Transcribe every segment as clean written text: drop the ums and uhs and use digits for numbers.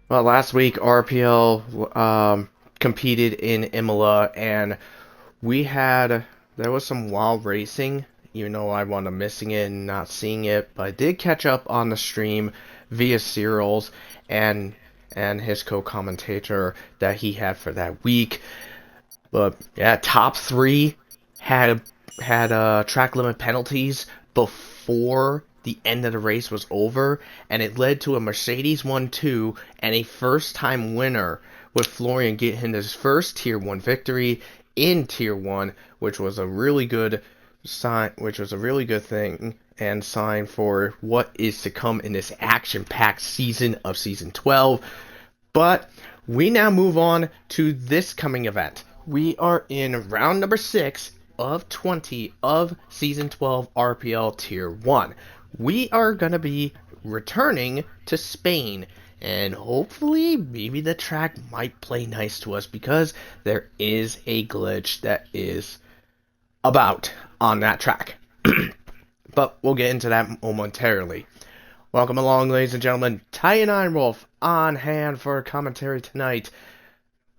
Well, last week RPL competed in Imola, and we had there was some wild racing. Even though I wound up missing it and not seeing it, but I did catch up on the stream via Cyril's and his co-commentator that he had for that week. But yeah, top three had track limit penalties before the end of the race was over, and it led to a Mercedes 1-2 and a first-time winner with Florian getting his first Tier 1 victory in Tier 1, which was a really good sign, which was a really good thing and sign for what is to come in this action-packed season of Season 12. But we now move on to this coming event. We are in round number 6 of 20 of Season 12 RPL Tier 1. We are going to be returning to Spain, and hopefully maybe the track might play nice to us because there is a glitch that is about on that track. But we'll get into that momentarily. Welcome along, ladies and gentlemen. Titan Ironwolf on hand for commentary tonight.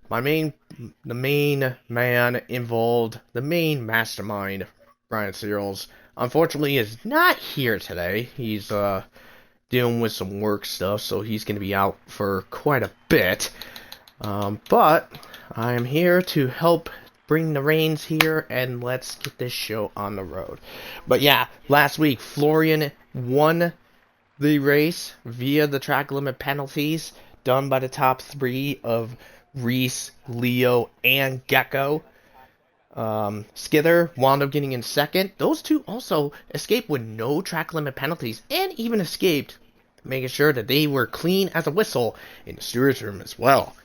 The main man involved, the main mastermind, Brian Searles, unfortunately is not here today. He's dealing with some work stuff, so he's going to be out for quite a bit. But I am here to help bring the reins here, and let's get this show on the road. But yeah, last week, Florian won the race via the track limit penalties done by the top three of Reese, Leo, and Gecko. Skither wound up getting in second. Those two also escaped with no track limit penalties and even escaped making sure that they were clean as a whistle in the steward's room as well.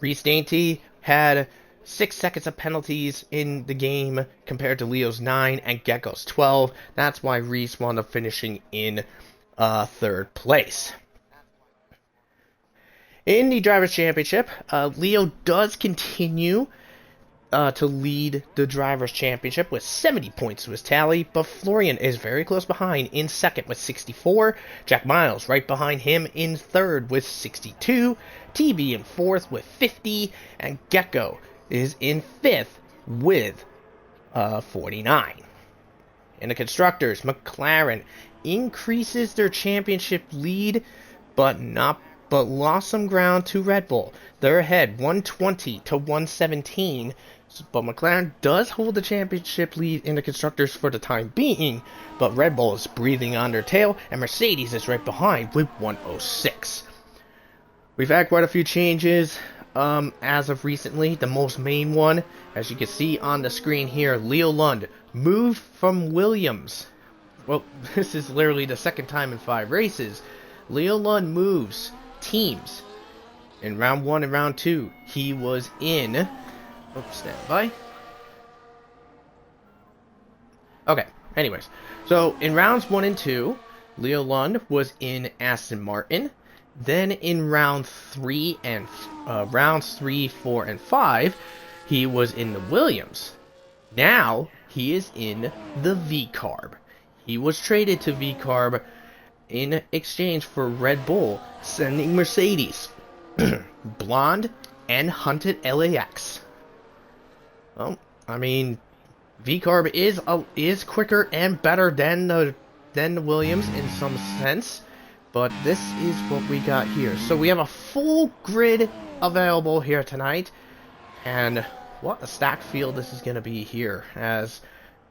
Reese Dainty had 6 seconds of penalties in the game compared to Leo's 9 and Gecko's 12. That's why Reese wound up finishing in third place. In the Drivers' Championship, Leo does continue to lead the Drivers' Championship with 70 points to his tally, but Florian is very close behind in second with 64, Jack Miles right behind him in third with 62, TB in fourth with 50, and Gecko is in fifth with 49. In the Constructors, McLaren increases their championship lead, but lost some ground to Red Bull. They're ahead 120 to 117, but McLaren does hold the championship lead in the Constructors for the time being, but Red Bull is breathing on their tail, and Mercedes is right behind with 106. We've had quite a few changes as of recently. The most main one, as you can see on the screen here, Leo Lund moved from Williams. Well, this is literally the second time in 5 races. Leo Lund moves teams. In round 1 and round 2, he was in... Oops, stand by. Okay, anyways. So, in rounds 1 and 2, Leo Lund was in Aston Martin. Then in rounds 3, 4, and 5, he was in the Williams. Now, he is in the V-Carb. He was traded to V-Carb in exchange for Red Bull sending Mercedes, Blonde, and Hunted LAX. Well, I mean, V-Carb is quicker and better than the Williams in some sense, but this is what we got here. So we have a full grid available here tonight, and what a stacked field this is going to be here, as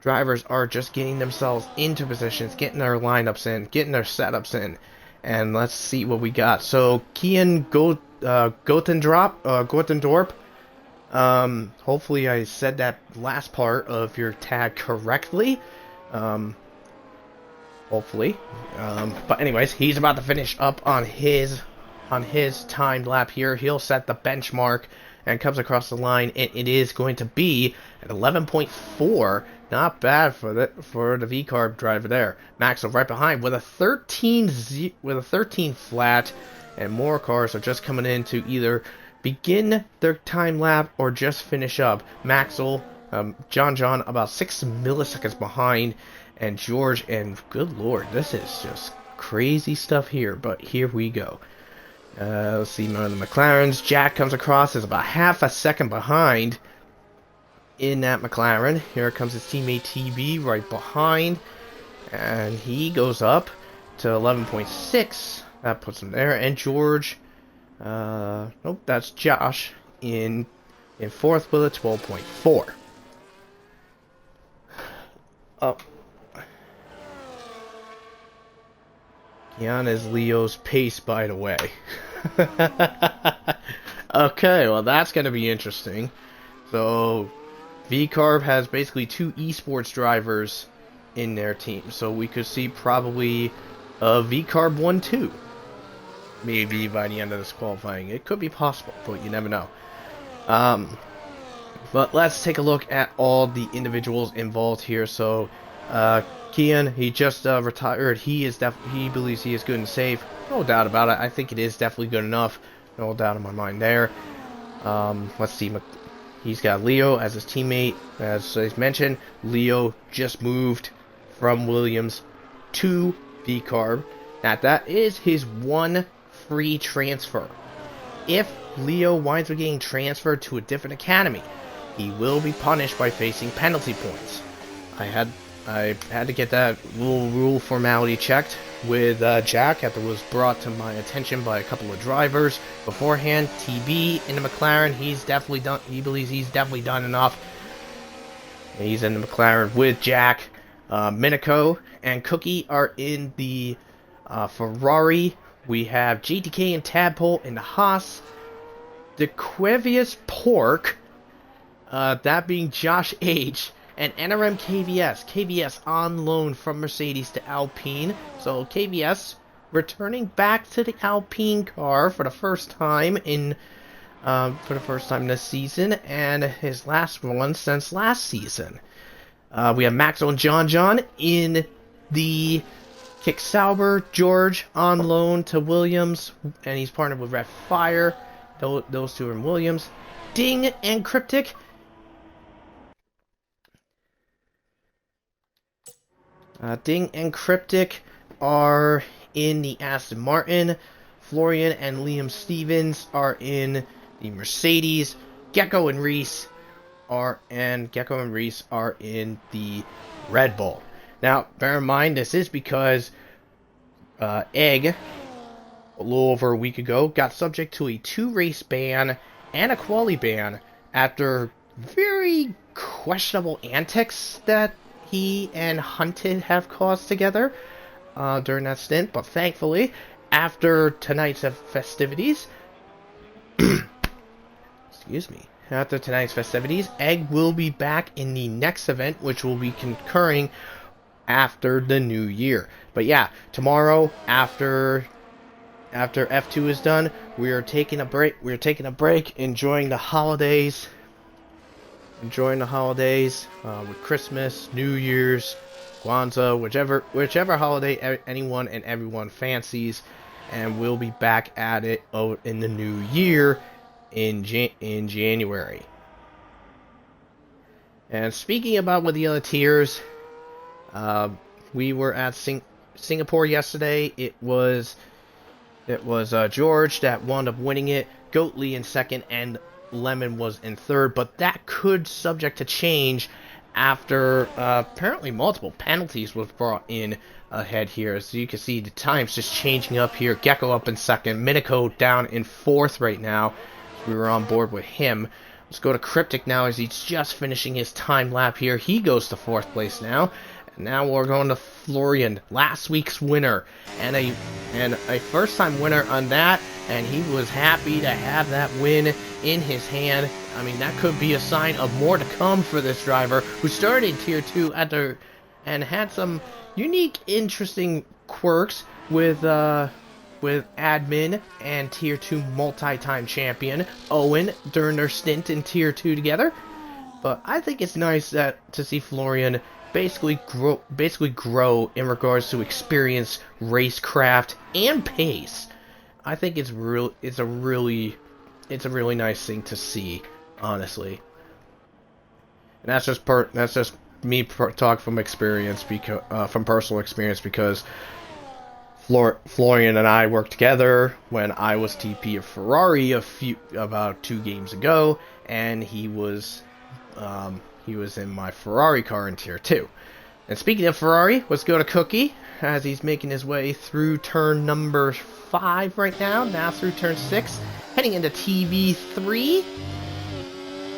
drivers are just getting themselves into positions, getting their lineups in, getting their setups in, and let's see what we got. So Kian Gotendorp, hopefully I said that last part of your tag correctly. Hopefully. But anyways, he's about to finish up on his timed lap here. He'll set the benchmark and comes across the line. It is going to be at 11.4. Not bad for the V-Carb driver there. Maxwell right behind with a 13 flat, and more cars are just coming in to either begin their time lap or just finish up. Maxwell, John about 6 milliseconds behind, and George, and good lord, this is just crazy stuff here, but here we go. Let's see, one of the McLarens. Jack comes across as about half a second behind in that McLaren. Here comes his teammate TB right behind. And he goes up to 11.6. That puts him there. And George, nope, that's Josh in fourth with a 12.4. Up. Kian is Leo's pace, by the way. Okay, well that's going to be interesting. So, VCarb has basically two esports drivers in their team. So we could see probably a VCarb 1-2. Maybe by the end of this qualifying. It could be possible, but you never know. But let's take a look at all the individuals involved here. So, Kian, he just retired. He believes he is good and safe. No doubt about it. I think it is definitely good enough. No doubt in my mind there. Let's see. He's got Leo as his teammate. As I mentioned, Leo just moved from Williams to VCarb. Now, that is his one free transfer. If Leo winds up getting transferred to a different academy, he will be punished by facing penalty points. I had to get that rule formality checked with Jack after it was brought to my attention by a couple of drivers beforehand. TB in the McLaren, he's definitely done. He believes he's definitely done enough. He's in the McLaren with Jack. Minico and Cookie are in the Ferrari. We have GTK and Tadpole in the Haas. The Quevious Pork, that being Josh H. And NRM KVS. KVS on loan from Mercedes to Alpine. So KVS returning back to the Alpine car for the first time this season, and his last one since last season. We have Maxo and John in the Kick Sauber. George on loan to Williams, and he's partnered with Red Fire. Those two are in Williams. Ding and Cryptic. Ding and Cryptic are in the Aston Martin. Florian and Liam Stevens are in the Mercedes. Gecko and Reese are in the Red Bull. Now, bear in mind, this is because Egg, a little over a week ago, got subject to a 2-race ban and a quali ban after very questionable antics that he and Hunted have caused together during that stint. But thankfully, after tonight's festivities, after tonight's festivities, Egg will be back in the next event, which will be concurring after the new year. But yeah, tomorrow after F2 is done, we are taking a break. Enjoying the holidays. With Christmas, New Year's, Kwanzaa, whichever holiday anyone and everyone fancies, and we'll be back at it in the new year in January. And speaking about with the other tiers, we were at Singapore yesterday. It was George that wound up winning it, Goatley in second, and Lemon was in third, but that could subject to change after apparently multiple penalties was brought in ahead here. So you can see the times just changing up here. Gecko up in second, Minico down in fourth right now. We were on board with him. Let's go to Cryptic now as he's just finishing his time lap here. He goes to fourth place now. And now we're going to Florian, last week's winner, and a first-time winner on that, and he was happy to have that win in his hand. I mean, that could be a sign of more to come for this driver, who started in Tier 2 and had some unique, interesting quirks with admin and Tier 2 multi-time champion Owen during their stint in Tier 2 together. But I think it's nice to see Florian basically grow in regards to experience, racecraft, and pace. I think it's a really nice thing to see, honestly. And that's just me talk from experience, from personal experience, because Florian and I worked together when I was TP of Ferrari about 2 games ago, and he was in my Ferrari car in Tier 2. And speaking of Ferrari, let's go to Cookie as he's making his way through turn number 5 right now through turn 6, heading into TV3.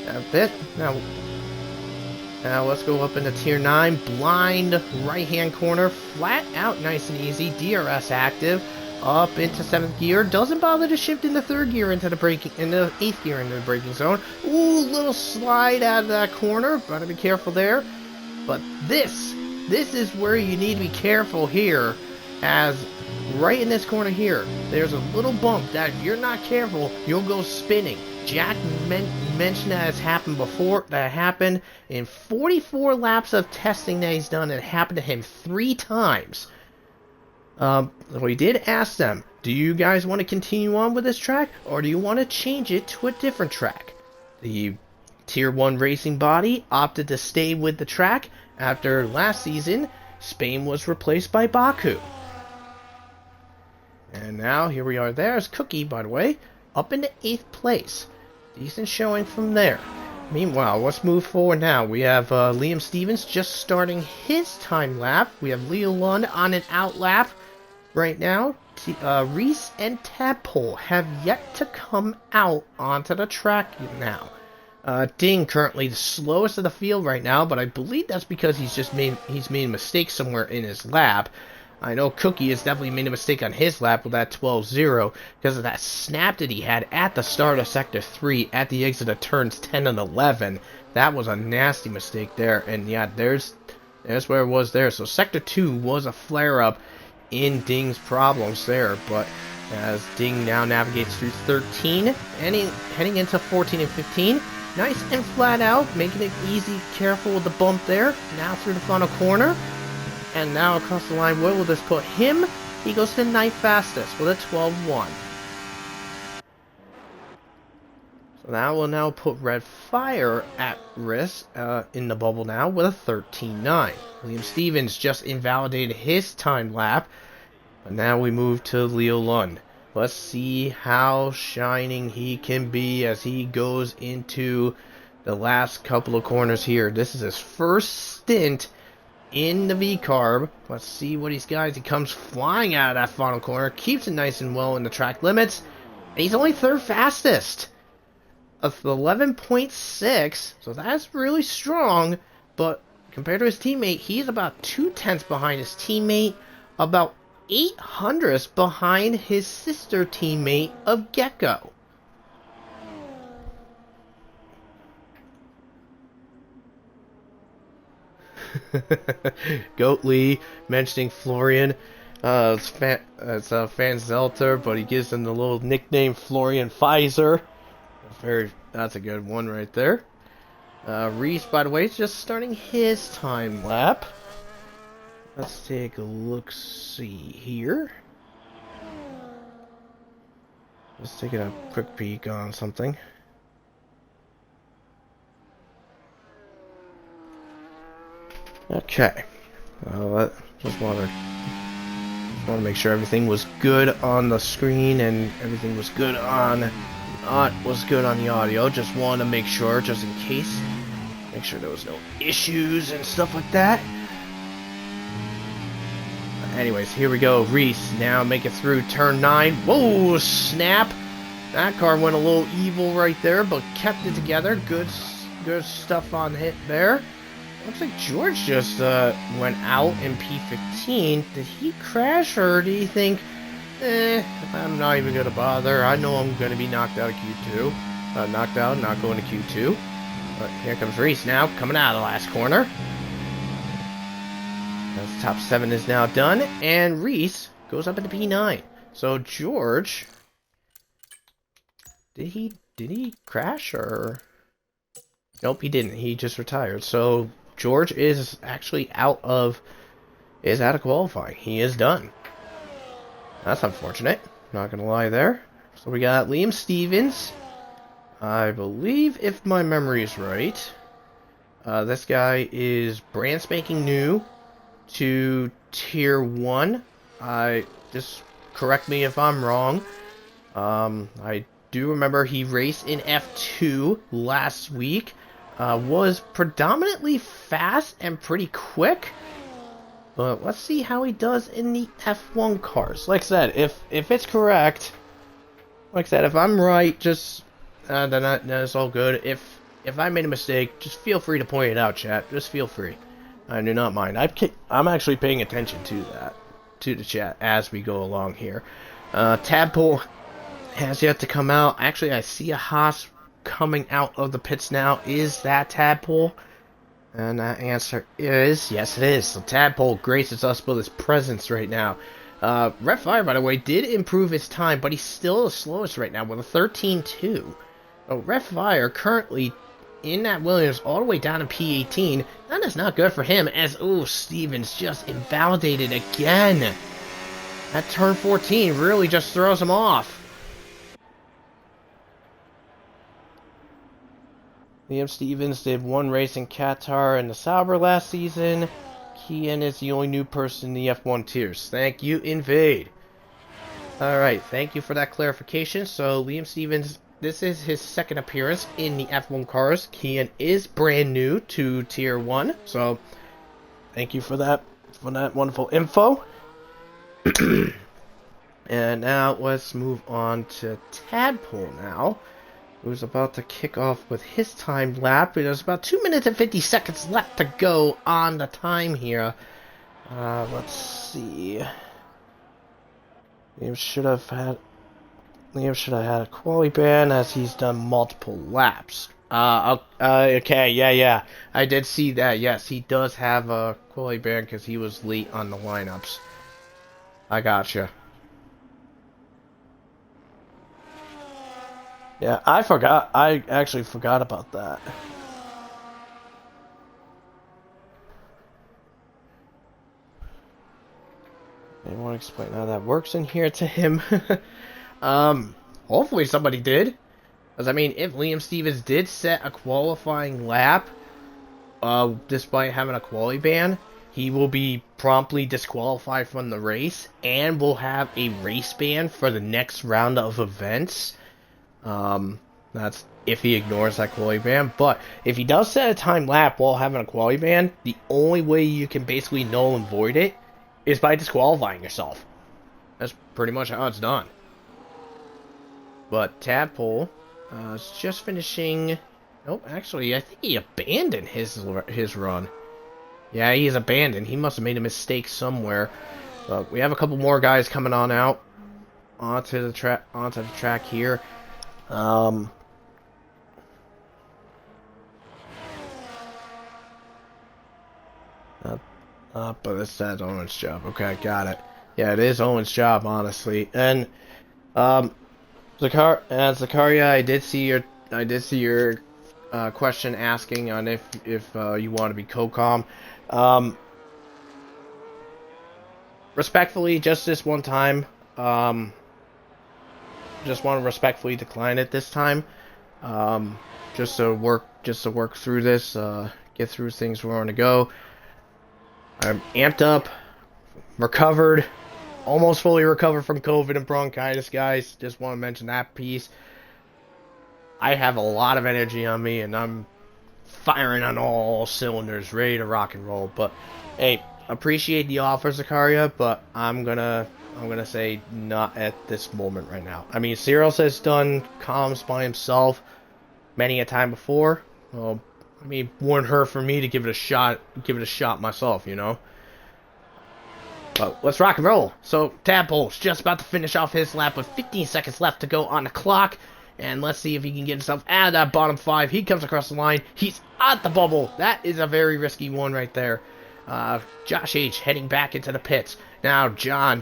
A bit now let's go up into Tier 9, blind right-hand corner, flat out nice and easy, DRS active, up into 7th gear, doesn't bother to shift into 3rd gear into the 8th gear into the braking zone. Ooh, little slide out of that corner, gotta be careful there. But this is where you need to be careful here, as right in this corner here, there's a little bump that if you're not careful, you'll go spinning. Jack mentioned that it's happened before. That happened in 44 laps of testing that he's done. It happened to him 3 times. We did ask them, do you guys want to continue on with this track, or do you want to change it to a different track? The Tier 1 racing body opted to stay with the track after last season Spain was replaced by Baku. And now here we are. There's Cookie, by the way, up into 8th place. Decent showing from there. Meanwhile, let's move forward now. We have Liam Stevens just starting his time lap. We have Leo Lund on an out lap right now. Reese and Tadpole have yet to come out onto the track now. Ding currently the slowest of the field right now, but I believe that's because he's made a mistake somewhere in his lap. I know Cookie has definitely made a mistake on his lap with that 12-0 because of that snap that he had at the start of Sector 3 at the exit of turns 10 and 11. That was a nasty mistake there, and yeah, there's where it was there. So Sector 2 was a flare-up in Ding's problems there, but as Ding now navigates through 13, and heading into 14 and 15, nice and flat out, making it easy, careful with the bump there, now through the final corner. And now across the line, where will this put him? He goes to 9th fastest with a 12-1. So that will now put Red Fire at risk in the bubble now with a 13-9. Liam Stevens just invalidated his time lap. But now we move to Leo Lund. Let's see how shining he can be as he goes into the last couple of corners here. This is his first stint in the V-Carb. Let's see what he's got. He comes flying out of that final corner, keeps it nice and well in the track limits, and he's only 3rd fastest of 11.6, so that's really strong, but compared to his teammate, he's about 2/10 behind his teammate, about 800ths behind his sister teammate of Gecko. Goat Lee mentioning Florian. It's Fan Zelter, but he gives him the little nickname Florian Pfizer. That's a good one right there. Reese, by the way, is just starting his time lap. Let's take a look-see here. Let's take a quick peek on something. Okay. Just want to make sure everything was good on the screen and everything was good on the audio. Just want to make sure, just in case, make sure there was no issues and stuff like that. Anyways, here we go. Reese now make it through turn 9. Whoa, snap! That car went a little evil right there, but kept it together. Good stuff on hit there. Looks like George just went out in P15. Did he crash, or do you think, I'm not even going to bother. I know I'm going to be knocked out of Q2. Knocked out, not going to Q2. But here comes Reese now, coming out of the last corner. As top 7 is now done, and Reese goes up into P9. So George, did he crash, or? Nope, he didn't. He just retired. So George is actually out of qualifying. He is done. That's unfortunate. Not gonna lie there. So we got Liam Stevens. I believe, if my memory is right, this guy is brand spanking new to Tier 1. I just correct me if I'm wrong. I do remember he raced in F2 last week. Was predominantly fast and pretty quick. But let's see how he does in the F1 cars. Like I said, if it's correct, like I said, if I'm right, just then it's all good. If I made a mistake, just feel free to point it out, chat. Just feel free. I do not mind. I'm actually paying attention to that, to the chat as we go along here. Tadpole has yet to come out. Actually, I see a Haas coming out of the pits now. Is that Tadpole? And that answer is yes, it is. So Tadpole graces us with his presence right now. Red Fire, by the way, did improve his time, but he's still the slowest right now with a 13.2. Red Fire currently in that Williams all the way down to P18. That is not good for him, as, Stevens just invalidated again. That turn 14 really just throws him off. Liam Stevens did one race in Qatar and the Sauber last season. Kian is the only new person in the F1 tiers. Thank you, Invade. Alright, thank you for that clarification. So, Liam Stevens, this is his second appearance in the F1 cars. Kian is brand new to Tier 1. So, thank you for that wonderful info. And now, let's move on to Tadpole now, who's about to kick off with his time lap. There's about 2 minutes and 50 seconds left to go on the time here. Let's see. Liam should have had a quali ban as he's done multiple laps. Okay, yeah. I did see that. Yes, he does have a quali ban because he was late on the lineups. I gotcha. Yeah, I actually forgot about that. I want to explain how that works in here to him. Hopefully somebody did. Because, I mean, if Liam Stevens did set a qualifying lap, despite having a quali ban, he will be promptly disqualified from the race, and will have a race ban for the next round of events. That's if he ignores that quali ban. But if he does set a time lap while having a quali ban, the only way you can basically null and void it is by disqualifying yourself. That's pretty much how it's done. But Tadpole is just finishing. Nope, actually, I think he abandoned his run. Yeah, he's abandoned. He must have made a mistake somewhere. But we have a couple more guys coming on out onto the track here. But it says Owen's job. Okay, got it. Yeah, it is Owen's job, honestly. And Zakaria, I did see your question asking on if you want to be co-com. Respectfully, just this one time. Just want to respectfully decline it this time. Just to work through this, get through things where I want to go. I'm amped up, recovered, almost fully recovered from COVID and bronchitis, guys. Just want to mention that piece. I have a lot of energy on me, and I'm firing on all cylinders, ready to rock and roll. But hey, appreciate the offer, Zakaria, but I'm gonna say not at this moment right now. I mean, Cyril has done comms by himself many a time before. Well, I mean, wouldn't hurt for me to give it a shot myself, you know. But let's rock and roll. So Tadpole's just about to finish off his lap with 15 seconds left to go on the clock. And let's see if he can get himself out of that bottom 5. He comes across the line. He's at the bubble. That is a very risky one right there. Josh H heading back into the pits. Now John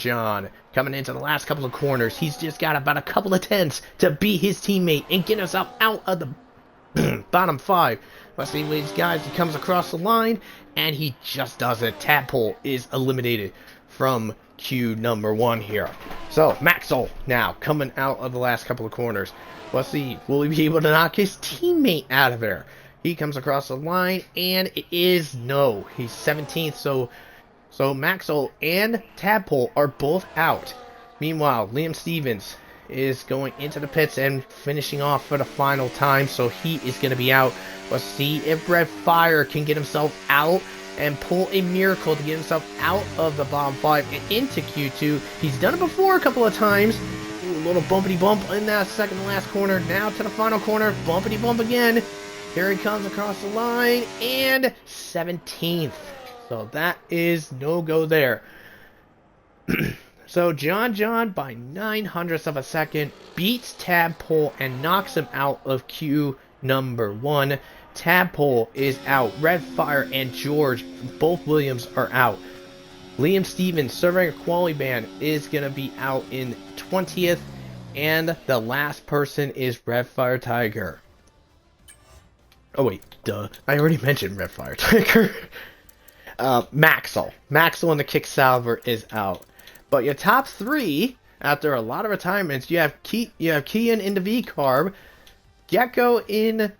coming into the last couple of corners. He's just got about a couple of tenths to beat his teammate and get himself out of the bottom 5. Let's see, ladies and guys, he comes across the line, and he just does it. Tadpole is eliminated from queue number 1 here. So, Maxwell now coming out of the last couple of corners. Let's see, will he be able to knock his teammate out of there? He comes across the line, and it is no. He's 17th, so So Maxwell and Tadpole are both out. Meanwhile, Liam Stevens is going into the pits and finishing off for the final time, so he is going to be out. Let's see if Red Fire can get himself out and pull a miracle to get himself out of the bottom 5 and into Q2. He's done it before a couple of times. Ooh, a little bumpity bump in that second to last corner. Now to the final corner, bumpity bump again. Here he comes across the line, and 17th. So that is no go there. So John by 900ths of a second beats Tadpole and knocks him out of Q number 1. Tadpole is out. Red Fire and George, both Williams, are out. Liam Stevens, serving a quality ban, is going to be out in 20th. And the last person is Red Fire Tiger. Oh wait, duh. I already mentioned Red Fire Tiger. Maxwell in the Kick Salver is out. But your top 3, after a lot of retirements, you have Kian in the V-Carb, Gecko in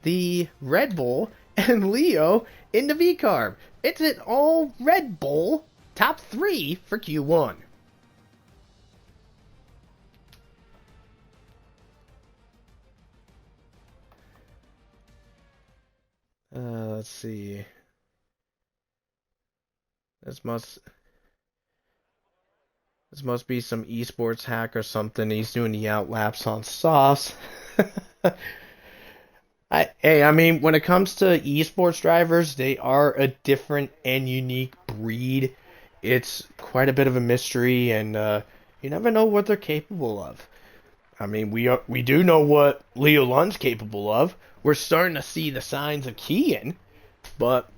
the Red Bull, and Leo in the V-Carb. It's an all Red Bull top 3 for Q1. Let's see. This must be some esports hack or something. He's doing the outlaps on Sauce. I mean, when it comes to esports drivers, they are a different and unique breed. It's quite a bit of a mystery, and you never know what they're capable of. I mean, we do know what Leo Lund's capable of. We're starting to see the signs of Kian, but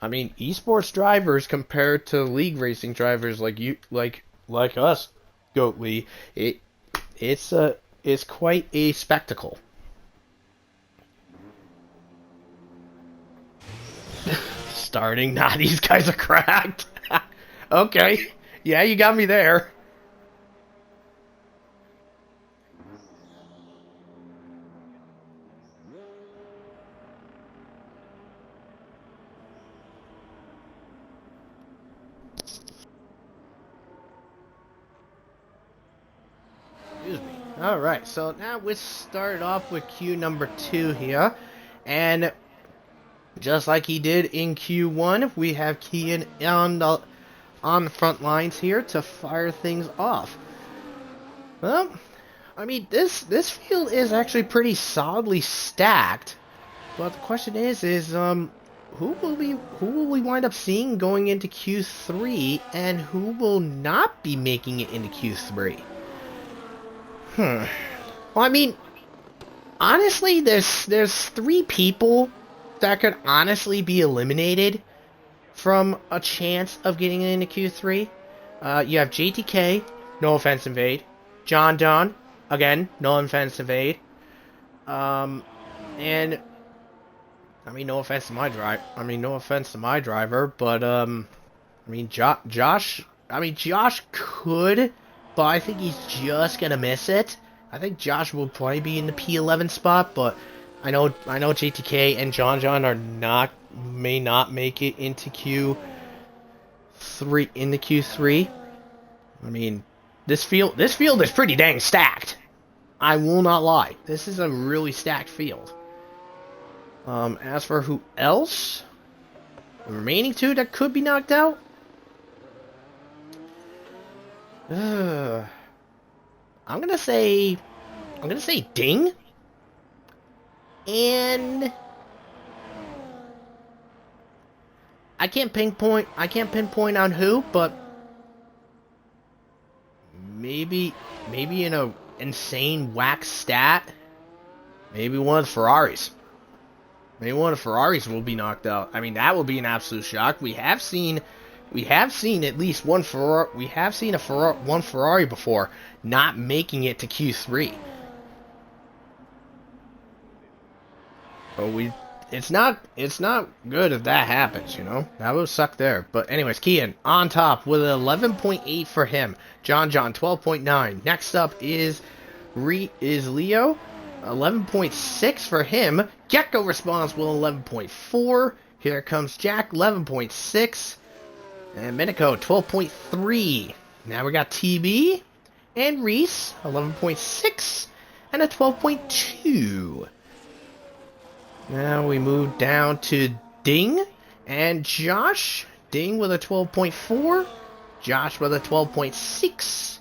I mean, esports drivers compared to league racing drivers like us, Goatly, it's quite a spectacle. Starting, nah, these guys are cracked. Okay, yeah, you got me there. Excuse me. Alright, so now we started off with Q number 2 here. And just like he did in Q1, we have Kian on the front lines here to fire things off. Well, I mean, this field is actually pretty solidly stacked. But the question is who will we wind up seeing going into Q3, and who will not be making it into Q3? Well, I mean, honestly, there's 3 people that could honestly be eliminated from a chance of getting into Q3. You have JTK, no offense, invade. John, again, no offense, invade. And I mean, no offense to my driver, but I mean, Josh could, but I think he's just gonna miss it. I think Josh will probably be in the P11 spot, but I know JTK and John may not make it into Q3. I mean, this field is pretty dang stacked. I will not lie. This is a really stacked field. As for who else, the remaining 2 that could be knocked out, I'm gonna say Ding, and I can't pinpoint on who, but maybe in a insane whack stat, maybe one of the Ferraris. Maybe one of the Ferraris will be knocked out. I mean, that would be an absolute shock. We have seen at least one Ferrari. We have seen one Ferrari before not making it to Q3. But it's not good if that happens, you know. That would suck there. But anyways, Kian on top with an 11.8 for him. John 12.9. Next up is Leo. 11.6 for him. Gecko responds with 11.4. Here comes Jack, 11.6. And Minico, 12.3. Now we got TB and Reese, 11.6 and a 12.2. Now we move down to Ding and Josh. Ding with a 12.4. Josh with a 12.6.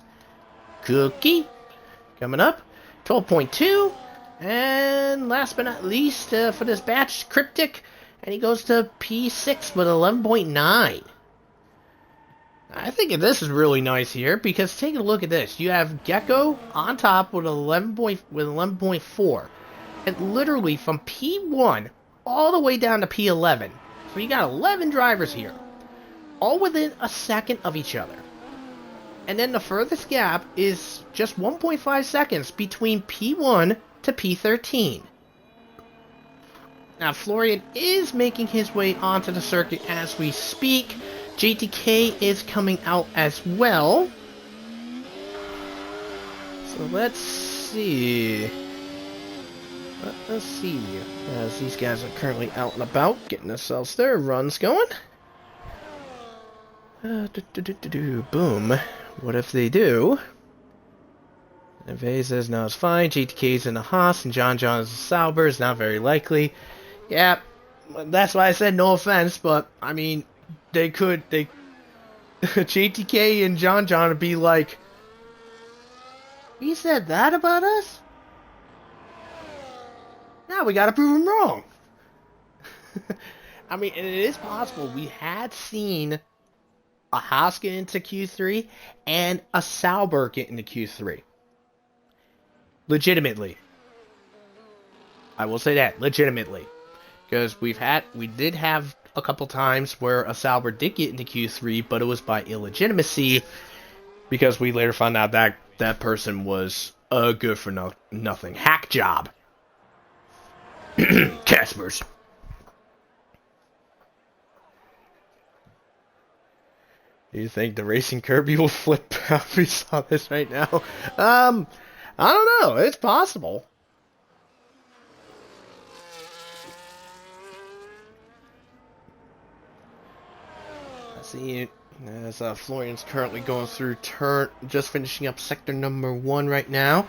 Cookie coming up, 12.2. And last but not least for this batch, Cryptic. And he goes to P6 with 11.9. I think this is really nice here because take a look at this. You have Gecko on top with 11.4, and literally from P1 all the way down to P11. So you got 11 drivers here, all within a second of each other. And then the furthest gap is just 1.5 seconds between P1 to P13. Now Florian is making his way onto the circuit as we speak. JTK is coming out as well. So let's see. Let's see. As these guys are currently out and about, getting themselves their runs going. Boom. What if they do? And Vay says no, it's fine. JTK's in a Haas and John is a Sauber. It's not very likely. Yeah, that's why I said no offense, but I mean, JTK and John would be like, he said that about us? Now we gotta prove him wrong. I mean, and it is possible we had seen a Haas get into Q3 and a Sauber get into Q3. Legitimately. I will say that, legitimately. Because we did have a couple times where a Sauber did get into Q3, but it was by illegitimacy, because we later found out that that person was a good for nothing hack job. Caspers. Do you think the Racing Kirby will flip out? We saw this right now. I don't know. It's possible. See, as Florian's currently going through just finishing up sector number 1 right now.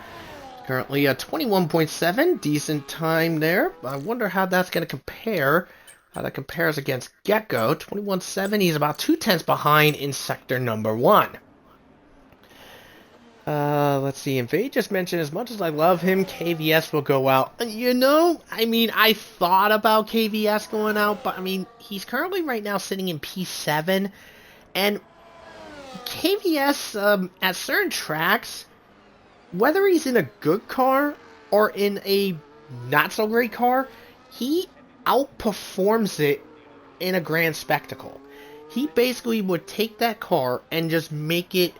Currently at 21.7, decent time there. I wonder how that's going to compare. How that compares against Gecko. 21.7, he's about 2/10 behind in sector number 1. Let's see, and Vay just mentioned, as much as I love him, KVS will go out. You know, I mean, I thought about KVS going out, but I mean, he's currently right now sitting in P7, and KVS, at certain tracks, whether he's in a good car or in a not-so-great car, he outperforms it in a grand spectacle. He basically would take that car and just make it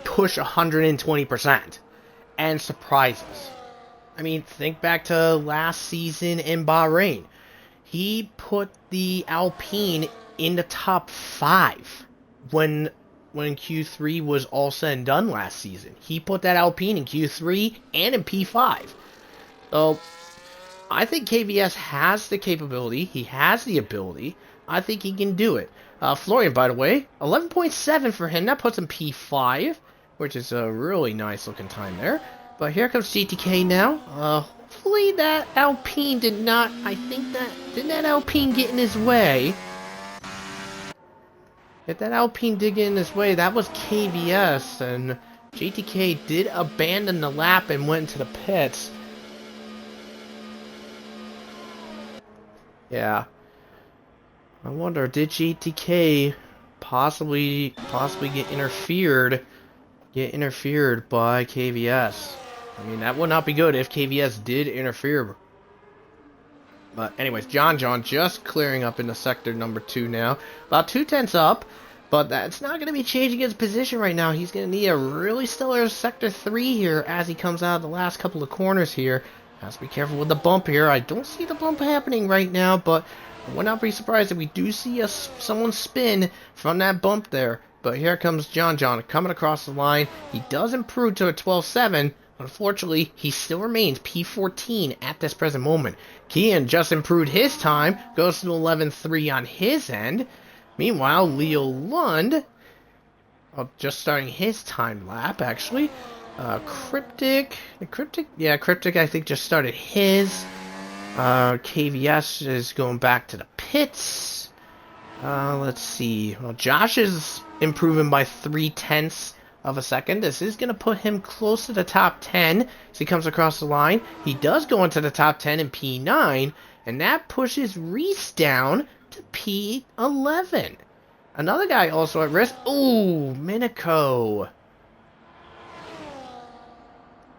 push 120% and surprise us. I mean, think back to last season in Bahrain. He put the Alpine in the top 5 when Q3 was all said and done last season. He put that Alpine in Q3 and in P5. So I think KVS has the capability. He has the ability. I think he can do it. Florian, by the way, 11.7 for him. That puts him P5, which is a really nice looking time there. But here comes GTK now. Hopefully that Alpine did not, didn't that Alpine get in his way? If that Alpine did get in his way, that was KVS, and GTK did abandon the lap and went into the pits. Yeah. I wonder, did GTK possibly get interfered by KVS? I mean, that would not be good if KVS did interfere. But anyways, John just clearing up into sector number 2 now. About 2/10 up, but that's not going to be changing his position right now. He's going to need a really stellar sector 3 here as he comes out of the last couple of corners here. Has to be careful with the bump here. I don't see the bump happening right now, but I would not be surprised if we do see someone spin from that bump there. But here comes John coming across the line. He does improve to a 12.7, Unfortunately, he still remains P14 at this present moment. Kian just improved his time, goes to 11.3 on his end. Meanwhile, Leo Lund, just starting his time lap, actually. Cryptic, I think just started his. KVS is going back to the pits. Let's see. Well, Josh is improving by 0.3 of a second. This is going to put him close to the top 10 as he comes across the line. He does go into the top 10 in P9, and that pushes Reese down to P11. Another guy also at risk. Ooh, Minico.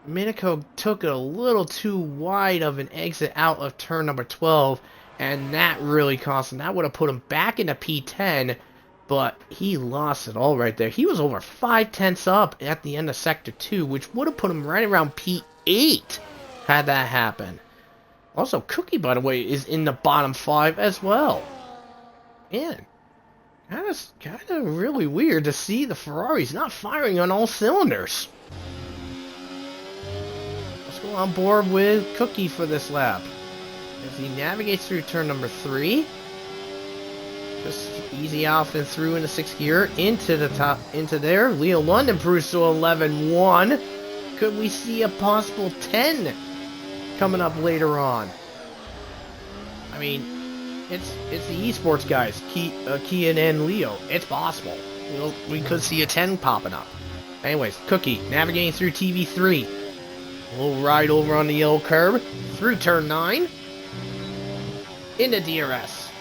Minico took it a little too wide of an exit out of turn number 12, and that really cost him. That would have put him back into P10, but he lost it all right there. He was over 0.5 up at the end of Sector 2, which would have put him right around P8 had that happen. Also, Cookie, by the way, is in the bottom 5 as well. Man, that is kind of really weird to see the Ferraris not firing on all cylinders. On board with Cookie for this lap as he navigates through turn number 3, just easy off and through into 6th gear into the top, into there. Leo Lund improves to 11.1. Could we see a possible 10 coming up later on? I mean, it's the esports guys, Kian and Leo. It's possible. We could see a 10 popping up. Anyways, Cookie navigating through TV3. We'll ride over on the yellow curb, through turn 9, into DRS.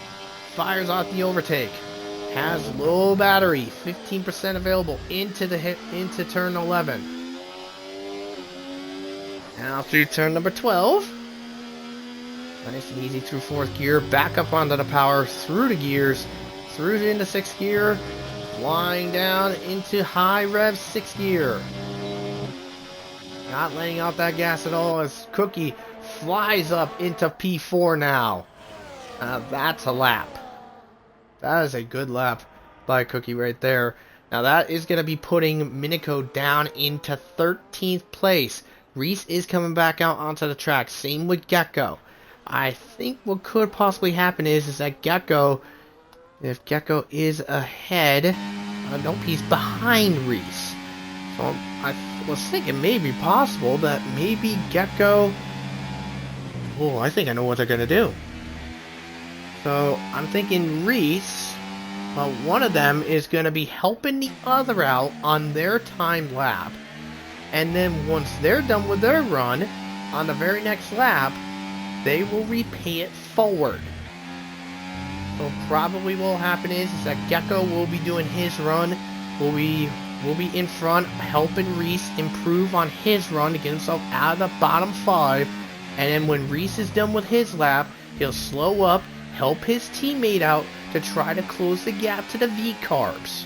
Fires off the overtake. Has low battery, 15% available into turn 11. Now through turn number 12. Nice and easy through 4th gear, back up onto the power, through the gears, through into 6th gear, flying down into high rev 6th gear. Not laying out that gas at all as Cookie flies up into P4 now. That's a lap. That is a good lap by Cookie right there. Now that is going to be putting Minico down into 13th place. Reese is coming back out onto the track. Same with Gecko. I think what could possibly happen is that Gecko, if Gecko is ahead, nope, he's behind Reese. So I was thinking maybe possible that maybe Gecko... Oh, I think I know what they're going to do. So I'm thinking Reese, one of them is going to be helping the other out on their time lap. And then once they're done with their run, on the very next lap, they will repay it forward. So probably what will happen is that Gecko will be doing his run, will be in front, helping Reese improve on his run to get himself out of the bottom 5. And then when Reese is done with his lap, he'll slow up, help his teammate out to try to close the gap to the V-Carbs.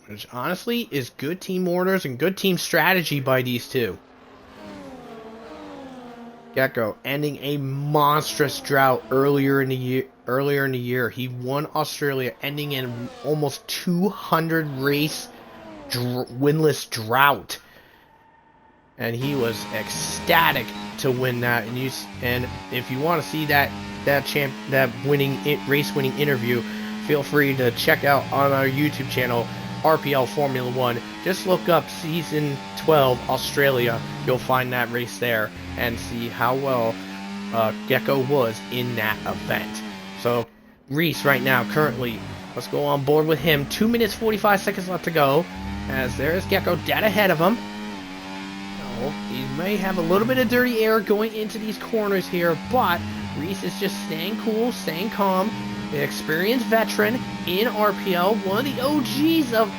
Which honestly is good team orders and good team strategy by these two. Gecko ending a monstrous drought earlier in the year. He won Australia, ending in almost 200 race winless drought, and he was ecstatic to win that. And if you want to see that race winning interview, feel free to check out on our YouTube channel, RPL Formula 1. Just look up season 12 Australia. You'll find that race there and see how well Gecko was in that event. So Reese right now, currently, let's go on board with him. 2 minutes 45 seconds left to go, as there's Gecko dead ahead of him. Oh, he may have a little bit of dirty air going into these corners here, but Reese is just staying cool, staying calm. The experienced veteran in RPL, one of the OGs of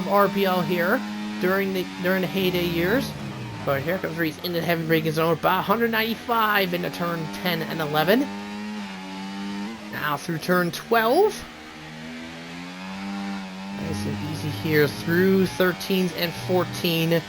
RPL here during the heyday years. But here comes Reese into the heavy braking zone, about 195 into turn 10 and 11. Now through turn 12. Nice and easy here through 13s and 14. Let's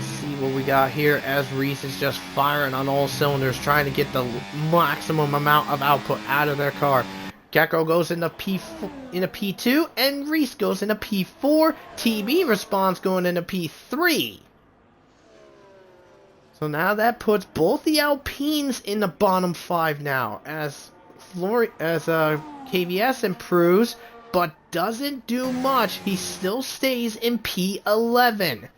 see what we got here as Reese is just firing on all cylinders, trying to get the maximum amount of output out of their car. Gecko goes into P2, and Reese goes into P4. TB responds going into P3. So now that puts both the Alpines in the bottom 5 now, as KVS improves, but doesn't do much. He still stays in P11.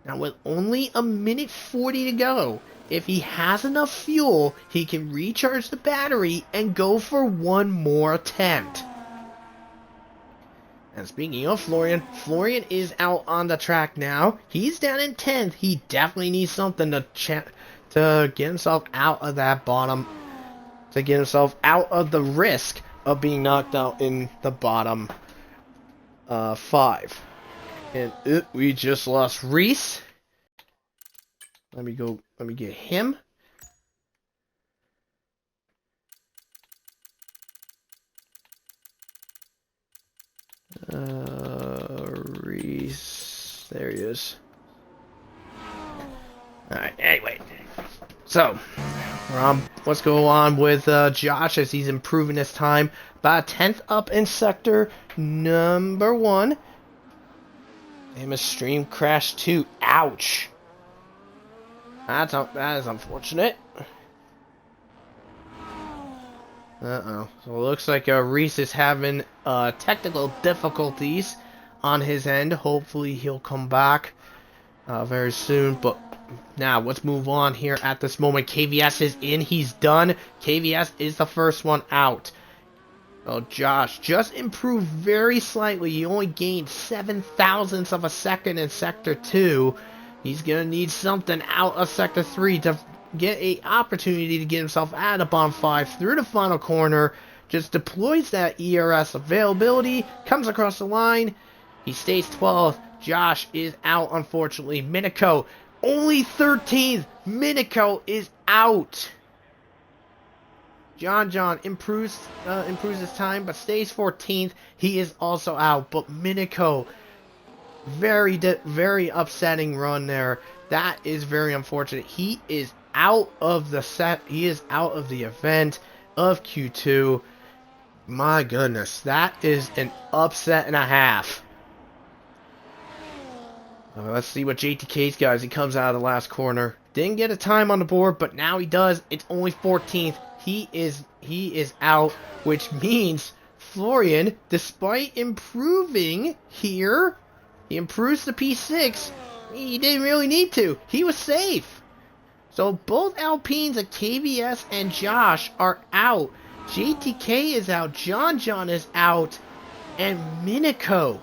Now with only a minute 40 to go, if he has enough fuel, he can recharge the battery and go for one more attempt. And speaking of Florian, Florian is out on the track now. He's down in 10th. He definitely needs something to get himself out of that bottom, to get himself out of the risk of being knocked out in the bottom 5. And we just lost Reese. Let me get him. Reese. There he is. Alright, anyway. So, what's going on with Josh as he's improving his time. About a 10th up in sector number 1. And a stream crash 2. Ouch. That is unfortunate. Uh-oh. So it looks like Reese is having technical difficulties on his end. Hopefully he'll come back very soon. But now let's move on here at this moment. KVS is in. He's done. KVS is the first one out. Oh, Josh just improved very slightly. He only gained 7 thousandths of a second in Sector 2. He's going to need something out of Sector 3 to get an opportunity to get himself out of bottom 5 through the final corner. Just deploys that ERS availability. Comes across the line. He stays 12th. Josh is out, unfortunately. Minico only 13th. Minico is out. John improves his time, but stays 14th. He is also out. But Minico, very upsetting run there. That is very unfortunate. He is out of the set. He is out of the event of Q2. My goodness, that is an upset and a half. Let's see what JTK's got as he comes out of the last corner. Didn't get a time on the board, but now he does. It's only 14th. He is out, which means Florian, despite improving here, he improves the P6. He didn't really need to. He was safe. So both Alpines at KVS and Josh are out. JTK is out. John is out. And Minico,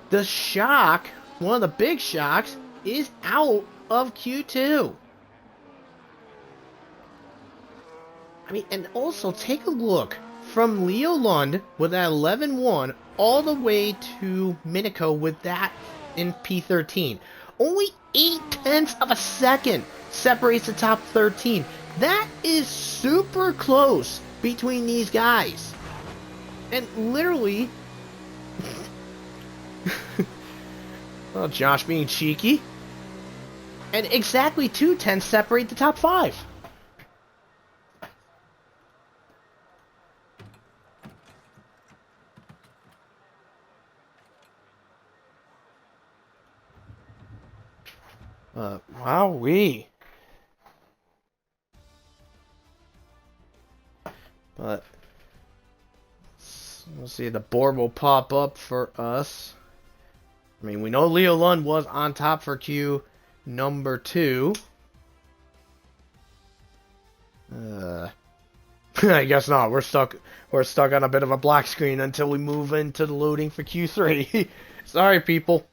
the shock, one of the big shocks, is out of Q2. I mean, and also take a look from Leo Lund with that 11-1 all the way to Minico with that in P13. Only 0.8 of a second separates the top 13. That is super close between these guys. And literally, well, Josh being cheeky. And exactly 0.2 separate the top 5. Wowee. But we'll see, the board will pop up for us. I mean, we know Leo Lund was on top for Q number 2. I guess not. We're stuck on a bit of a black screen until we move into the loading for Q3. Sorry, people.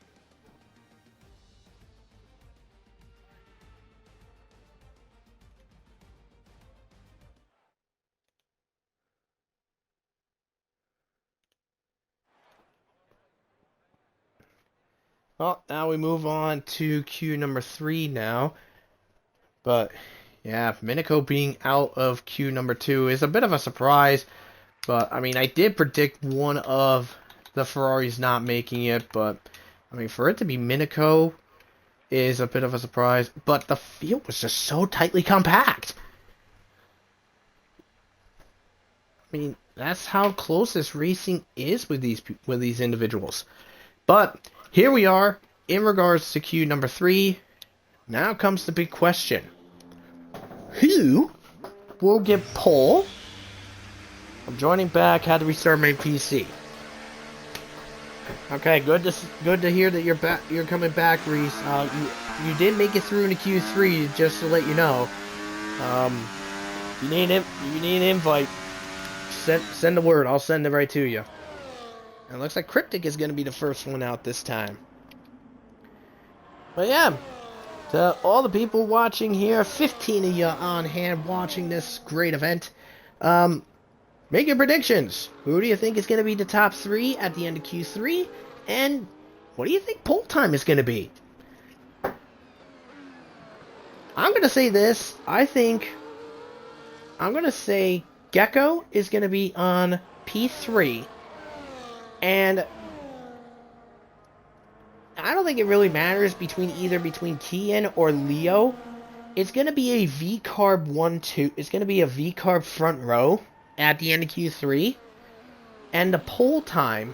Well, now we move on to Q number 3 now. But, yeah, Minico being out of Q number 2 is a bit of a surprise. But, I mean, I did predict one of the Ferraris not making it. But, I mean, for it to be Minico is a bit of a surprise. But the field was just so tightly compact. I mean, that's how close this racing is with these individuals. But here we are in regards to queue number 3. Now comes the big question: who will get pole? I'm joining back. Had to restart my PC. Okay, good to hear that you're back. You're coming back, Reese. You did make it through into Q3. Just to let you know. You need an invite. Send the word. I'll send it right to you. And it looks like Cryptic is going to be the first one out this time. But yeah, to all the people watching here, 15 of you on hand watching this great event. Make your predictions. Who do you think is going to be the top 3 at the end of Q3? And what do you think pole time is going to be? I'm going to say this. I'm going to say Gecko is going to be on P3. And I don't think it really matters between Kian or Leo. It's going to be a V-carb 1-2. It's going to be a V-carb front row at the end of Q3. And the pole time,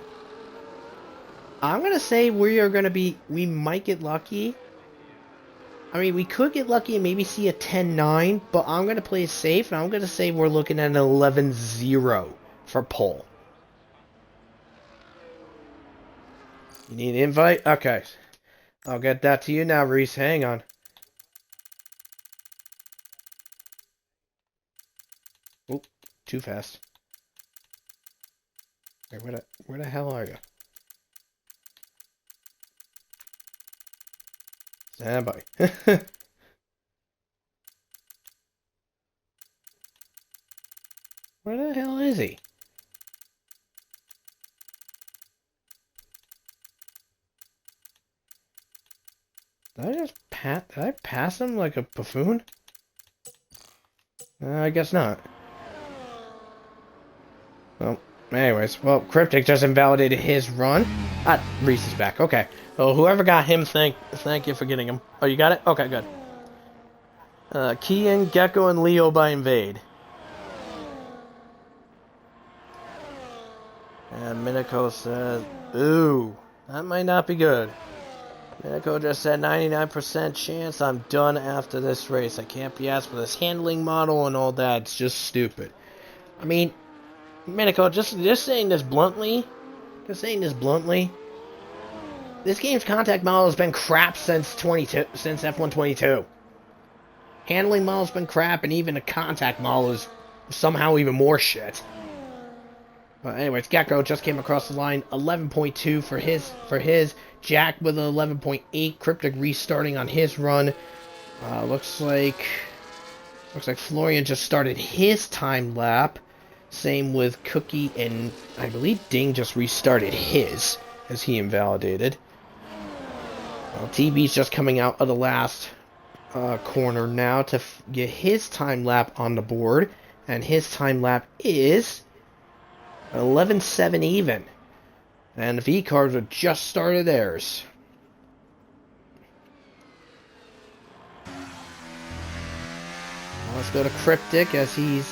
I'm going to say we might get lucky. I mean, we could get lucky and maybe see a 10-9, but I'm going to play it safe, and I'm going to say we're looking at an 11-0 for pole. You need an invite? Okay. I'll get that to you now, Reese. Hang on. Oop, too fast. Where the hell are you? Stand by. Where the hell is he? Did I pass him like a buffoon? I guess not. Well, anyways, Cryptic just invalidated his run. Reese is back. Okay. Well, whoever got him, thank you for getting him. Oh, you got it? Okay, good. Kian, Gecko, and Leo by Invade. And Minako says, ooh, that might not be good. Minako just said 99% chance I'm done after this race. I can't be asked for this handling model and all that. It's just stupid. I mean, Minako, just saying this bluntly, this game's contact model has been crap since F1 22. Handling model's been crap, and even the contact model is somehow even more shit. But anyways, Gecko just came across the line, 11.2 for his. Jack with an 11.8. Cryptic restarting on his run. Looks like Florian just started his time lap. Same with Cookie, and I believe Ding just restarted his as he invalidated. TB's just coming out of the last corner now to get his time lap on the board, and his time lap is 11.7 even. And the V-cars have just started theirs. Now let's go to Cryptic as he's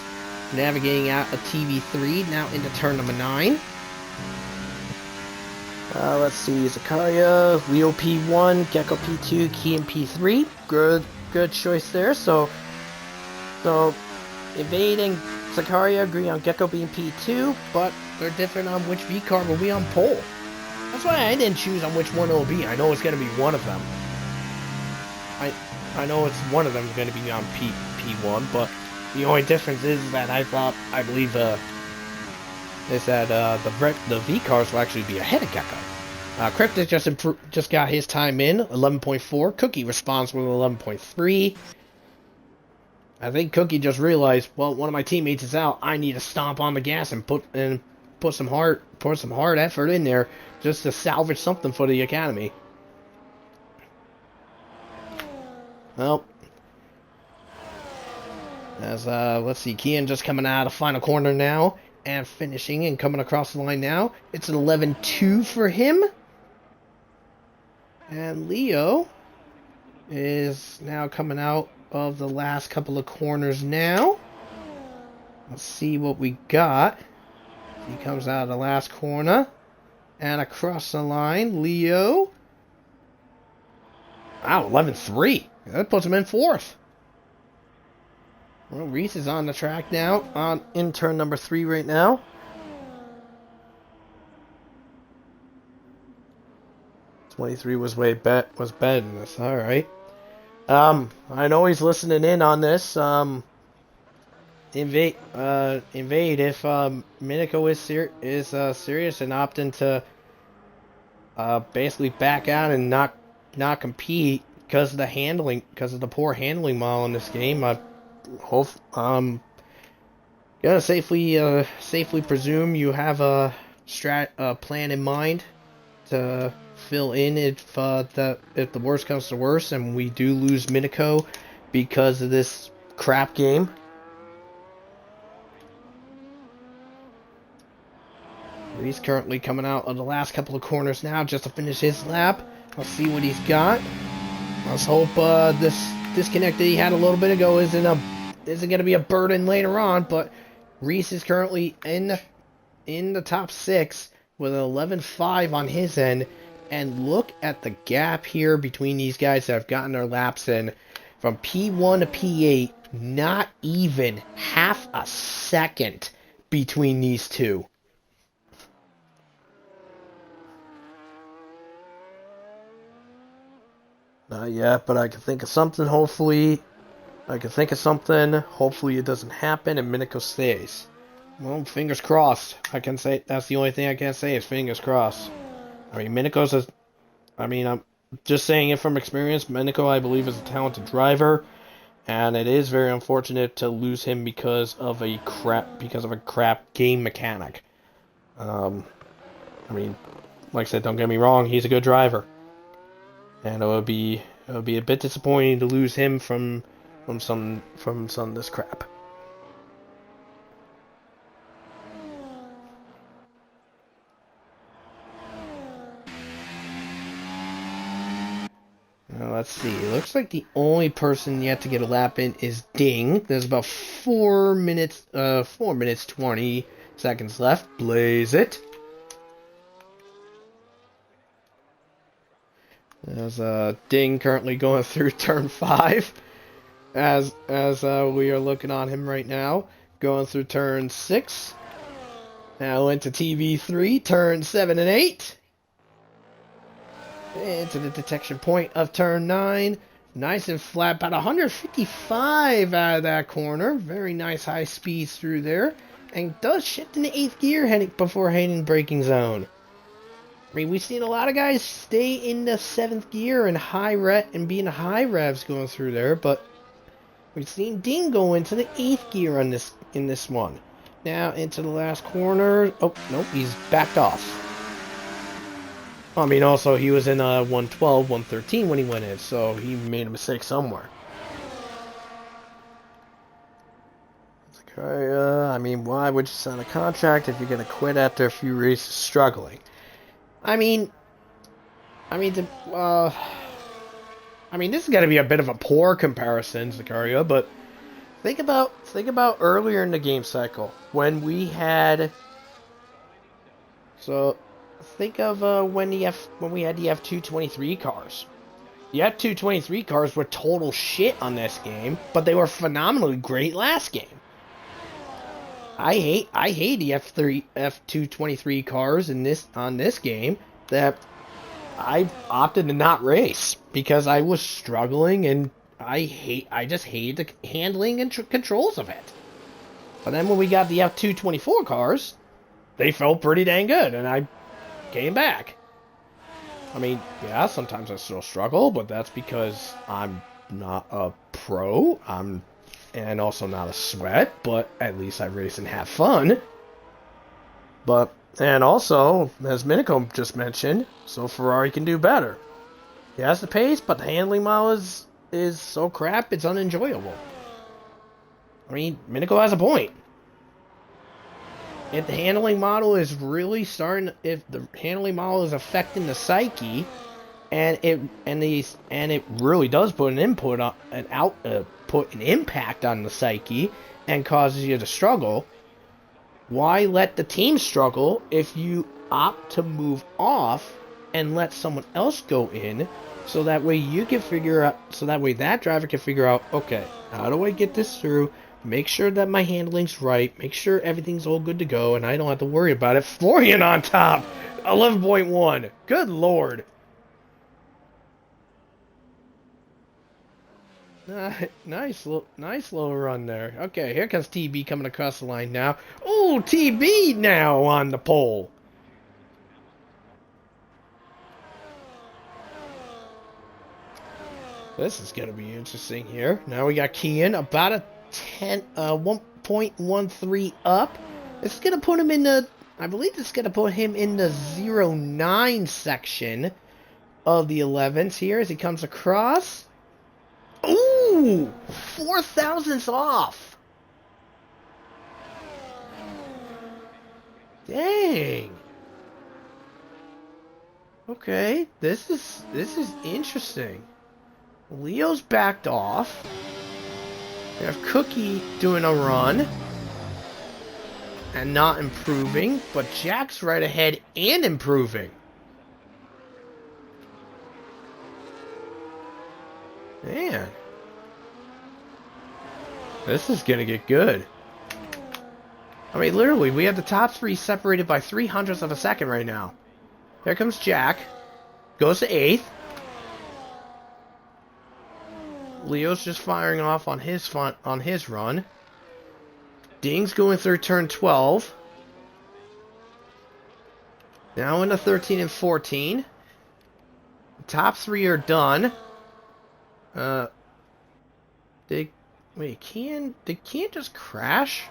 navigating out a TV3, now into turn number 9. Let's see, Zakaria, Leo P1, Gecko P2, Kian P3. Good choice there. So Evade and Zakaria agree on Gecko being P2, but they're different on which V-car will be on pole. That's why I didn't choose on which one it will be. I know it's going to be one of them. I know it's one of them is going to be on P1, but the only difference is that I believe the V-cars will actually be ahead of Gecko. Cryptic just got his time in, 11.4. Cookie responds with 11.3. I think Cookie just realized, well, one of my teammates is out. I need to stomp on the gas and put some hard effort in there just to salvage something for the academy. Well, let's see, Kian just coming out of the final corner now and finishing and coming across the line now. It's an 11.2 for him. And Leo is now coming out of the last couple of corners now. Let's see what we got. He comes out of the last corner. And across the line, Leo. Wow, 11-3. That puts him in 4th. Well, Reese is on the track now, in turn number 3 right now. '23 was better than this. All right. I know he's listening in on this. Invade if Minico is serious and opting to basically back out and not compete because of the poor handling model in this game. I hope gonna safely presume you have a plan in mind to fill in if the worst comes to worst and we do lose Minico because of this crap game. He's currently coming out of the last couple of corners now just to finish his lap. Let's see what he's got. Let's hope this disconnect that he had a little bit ago isn't going to be a burden later on. But Reese is currently in the top 6 with an 11.5 on his end. And look at the gap here between these guys that have gotten their laps in from P1 to P8. Not even half a second between these two. Not yet, but I can think of something, hopefully. Hopefully it doesn't happen and Minico stays. Well, fingers crossed. I can say, that's the only thing I can say is fingers crossed. I mean, I'm just saying it from experience. Minico, I believe, is a talented driver. And it is very unfortunate to lose him because of a crap game mechanic. I mean, like I said, don't get me wrong, he's a good driver. And it would be a bit disappointing to lose him from some of this crap. Now let's see. It looks like the only person yet to get a lap in is Ding. There's about 4 minutes 20 seconds left. Blaze it. There's Ding currently going through turn 5 as we are looking on him right now, going through turn 6, now into TV3, turn 7 and 8, into the detection point of turn 9, nice and flat, about 155 out of that corner, very nice high speeds through there, and does shift in the 8th gear before hitting braking zone. I mean, we've seen a lot of guys stay in the 7th gear and be in high revs going through there, but we've seen Ding go into the 8th gear in this one. Now into the last corner. Oh, nope, he's backed off. I mean, also, he was in 112, 113 when he went in, so he made a mistake somewhere. Okay, I mean, why would you sign a contract if you're going to quit after a few races struggling? I mean, this is going to be a bit of a poor comparison, Zakaria, but think about earlier in the game cycle when we had. So think of when we had the F223 cars. The F223 cars were total shit on this game, but they were phenomenally great last game. I hate the F223 cars on this game that I opted to not race because I was struggling and I just hated the handling and controls of it. But then when we got the F224 cars, they felt pretty dang good and I came back. I mean, yeah, sometimes I still struggle, but that's because I'm not a pro. And also not a sweat, but at least I race and have fun. And also, as Minico just mentioned, so Ferrari can do better. He has the pace, but the handling model is so crap, it's unenjoyable. I mean, Minico has a point. If the handling model is affecting the psyche, and it really does put an impact on the psyche, and causes you to struggle, why let the team struggle if you opt to move off and let someone else go in, so that way you can figure out, so that way that driver can figure out, okay, how do I get this through, make sure that my handling's right, make sure everything's all good to go, and I don't have to worry about it. Florian on top, 11.1. Good lord. Nice little run there. Okay, here comes TB coming across the line now. Oh, TB now on the pole. This is gonna be interesting here. Now we got Kian about a 1.13 up. It's gonna put him in the, I believe it's gonna put him in the 09 section of the 11s here as he comes across. Ooh, 4 thousandths off. Dang. Okay, this is interesting. Leo's backed off. We have Cookie doing a run and not improving, but Jack's right ahead and improving. Man, this is gonna get good. I mean, literally, we have the top three separated by 0.03 of a second right now. Here comes Jack. Goes to 8th. Leo's just firing off on his run. Ding's going through turn 12. Now into 13 and 14. The top three are done. Did Kian just crash?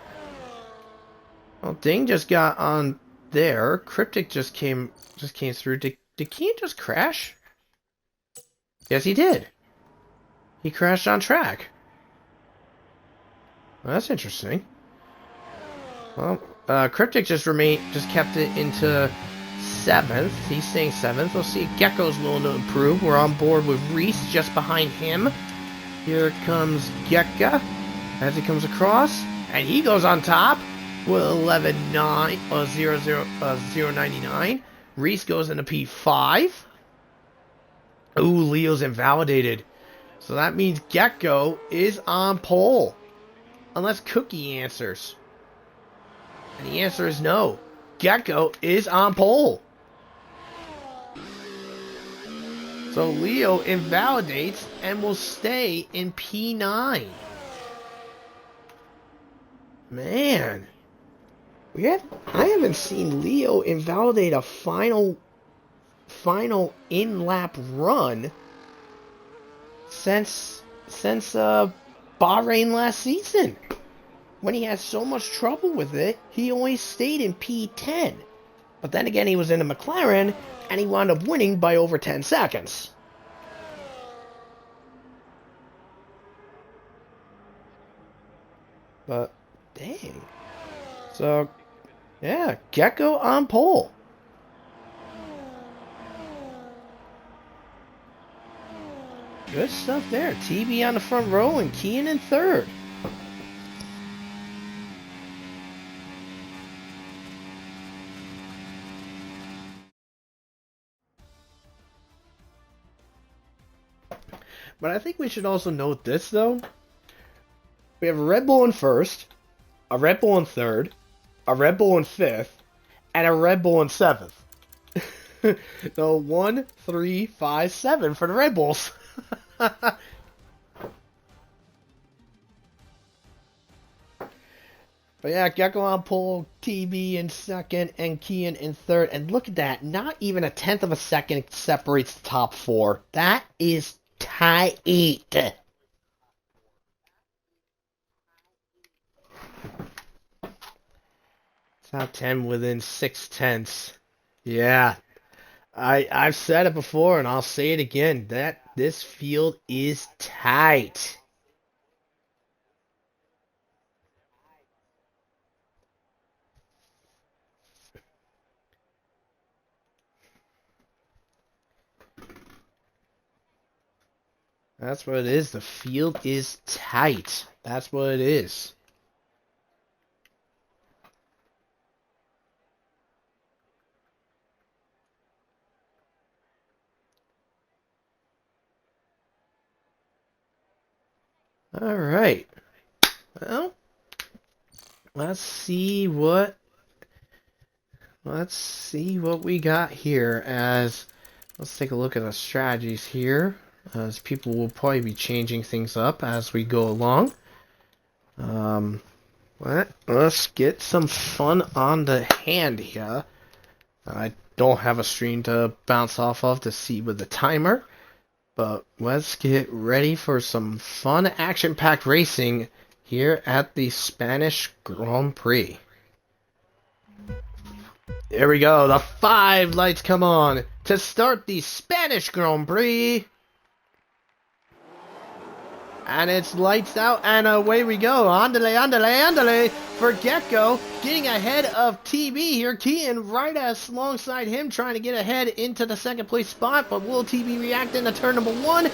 Well, Ding just got on there. Cryptic just came through. Did Kian just crash? Yes, he did. He crashed on track. Well, that's interesting. Well, Cryptic just kept it into 7th. He's staying 7th. We'll see if Gecko's willing to improve. We're on board with Reese just behind him. Here comes Gecko as he comes across, and he goes on top with 0.99. Reese goes into P5. Ooh, Leo's invalidated. So that means Gecko is on pole. Unless Cookie answers. And the answer is no. Gecko is on pole. So Leo invalidates and will stay in P9. Man. I haven't seen Leo invalidate a final in-lap run since Bahrain last season. When he had so much trouble with it, he always stayed in P10. But then again, he was in a McLaren, and he wound up winning by over 10 seconds. But, dang. So, yeah, Gecko on pole. Good stuff there. TB on the front row and Kian in 3rd. But I think we should also note this, though. We have a Red Bull in 1st, a Red Bull in 3rd, a Red Bull in 5th, and a Red Bull in 7th. So 1, 3, 5, 7 for the Red Bulls. But yeah, Gecko on pole, TB in 2nd, and Kian in 3rd. And look at that, not even a 1/10 of a second separates the top 4. That is tight. Top 10 within 0.6. Yeah, I've said it before and I'll say it again. That this field is tight. That's what it is. The field is tight. That's what it is. All right. Well, let's see what we got here. As let's take a look at the strategies here, as people will probably be changing things up as we go along. Let's get some fun on the hand here. I don't have a screen to bounce off of to see with the timer, but let's get ready for some fun action-packed racing here at the Spanish Grand Prix. There we go, the 5 lights come on to start the Spanish Grand Prix. And it's lights out, and away we go. Andale, andale, andale for Gecko, getting ahead of TB here. Kian right alongside him, trying to get ahead into the second place spot. But will TB react into turn number 1? The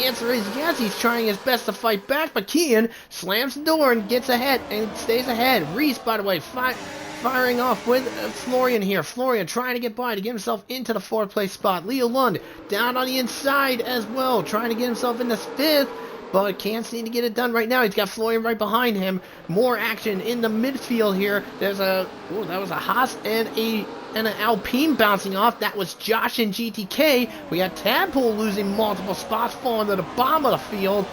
answer is yes. He's trying his best to fight back, but Kian slams the door and gets ahead and stays ahead. Reese, by the way, firing off with Florian here. Florian trying to get by to get himself into the 4th place spot. Leo Lund down on the inside as well, trying to get himself into 5th. But can't seem to get it done right now. He's got Florian right behind him. More action in the midfield here. There's that was a Haas and an Alpine bouncing off. That was Josh and GTK. We got Tadpole losing multiple spots, falling to the bottom of the field.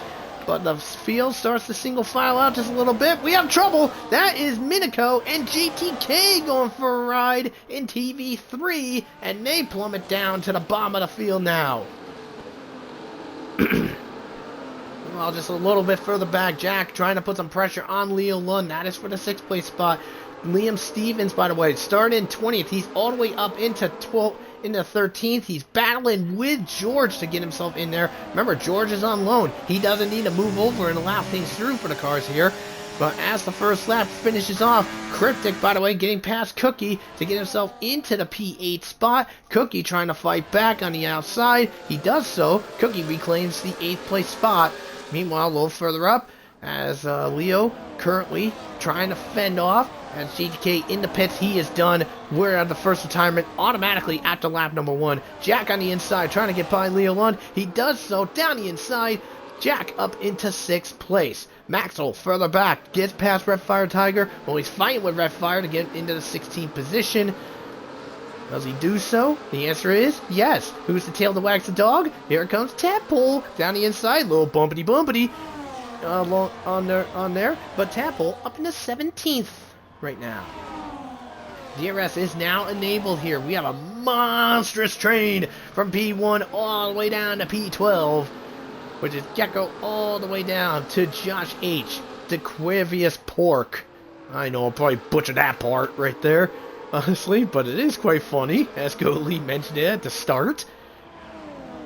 But the field starts to single file out just a little bit. We have trouble. That is Minico and GTK going for a ride in TV3. And they plummet down to the bottom of the field now. Well, just a little bit further back, Jack trying to put some pressure on Leo Lund. That is for the 6th place spot. Liam Stevens, by the way, started in 20th. He's all the way up into 13th. He's battling with George to get himself in there. Remember, George is on loan. He doesn't need to move over and allow things through for the cars here. But as the first lap finishes off, Cryptic, by the way, getting past Cookie to get himself into the P8 spot. Cookie trying to fight back on the outside. He does so. Cookie reclaims the 8th place spot. Meanwhile, a little further up, as Leo currently trying to fend off, as GTK in the pits, he is done. We're at the first retirement automatically after lap number 1. Jack on the inside, trying to get by Leo Lund. He does so, down the inside. Jack up into 6th place. Maxwell further back, gets past Red Fire Tiger. Well, he's fighting with Red Fire to get into the 16th position. Does he do so? The answer is yes. Who's the tail that wags the dog? Here comes Tadpole down the inside. Little bumpity on there. But Tadpole up in the 17th right now. DRS is now enabled here. We have a monstrous train from P1 all the way down to P12, which is Gecko all the way down to Josh H. The Quavius Pork. I know I'll probably butcher that part right there, honestly, but it is quite funny, as Lee mentioned it at the start.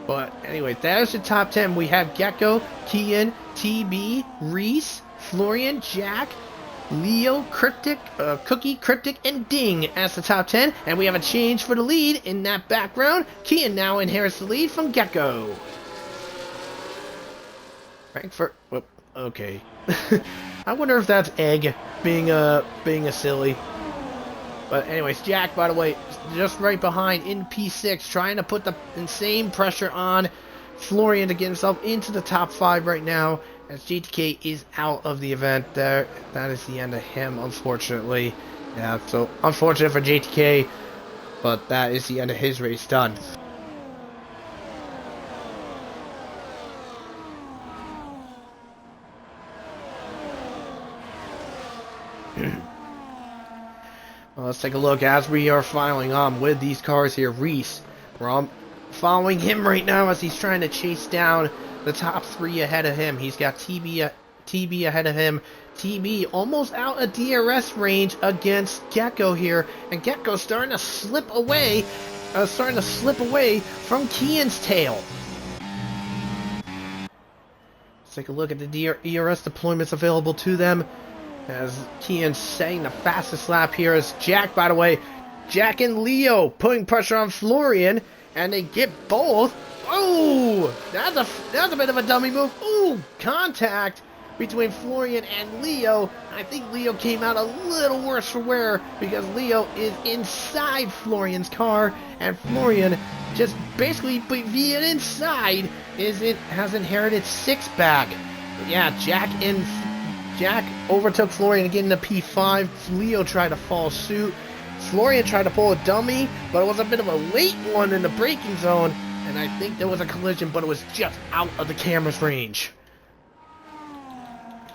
But anyway, that is the top 10. We have Gecko, Kian, TB, Reese, Florian, Jack, Leo, Cryptic, Cookie, Cryptic, and Ding as the top 10. And we have a change for the lead in that background. Kian now inherits the lead from Gecko. Frankfurt, well, okay. I wonder if that's Egg being a silly. But anyways, Jack, by the way, just right behind in P6, trying to put the insane pressure on Florian to get himself into the top 5 right now, as GTK is out of the event there. That is the end of him, unfortunately. Yeah, so unfortunate for GTK, but that is the end of his race done. Well, let's take a look as we are filing on with these cars here. Reese, we're following him right now as he's trying to chase down the top 3 ahead of him. He's got TB ahead of him. TB almost out of DRS range against Gecko here, and Gecko's starting to slip away from Kian's tail. Let's take a look at the DRS deployments available to them, as Kian setting the fastest lap here. Is Jack, by the way. Jack and Leo putting pressure on Florian, and they get both. Oh, that's a bit of a dummy move. Ooh, contact between Florian and Leo. I think Leo came out a little worse for wear, because Leo is inside Florian's car, and Florian just basically via inside has inherited 6 bag. But yeah, Jack overtook Florian again in the P5. Leo tried to follow suit. Florian tried to pull a dummy, but it was a bit of a late one in the braking zone. And I think there was a collision, but it was just out of the camera's range.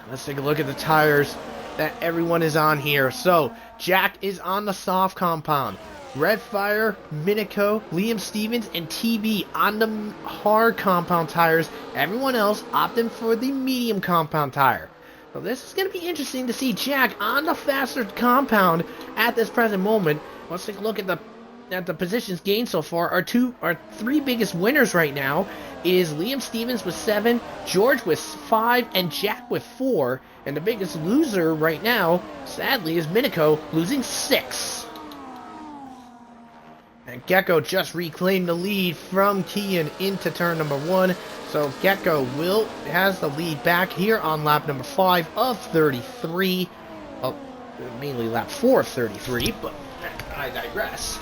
Let's take a look at the tires that everyone is on here. So, Jack is on the soft compound. Redfire, Minico, Liam Stevens, and TB on the hard compound tires. Everyone else opting for the medium compound tire. So this is going to be interesting to see Jack on the faster compound at this present moment. Let's take a look at the positions gained so far. Our three biggest winners right now is Liam Stevens with 7, George with 5, and Jack with 4. And the biggest loser right now, sadly, is Minico, losing 6. And Gecko just reclaimed the lead from Kian into turn number 1. So Gecko has the lead back here on lap number 5 of 33. Well, mainly lap 4 of 33, but I digress.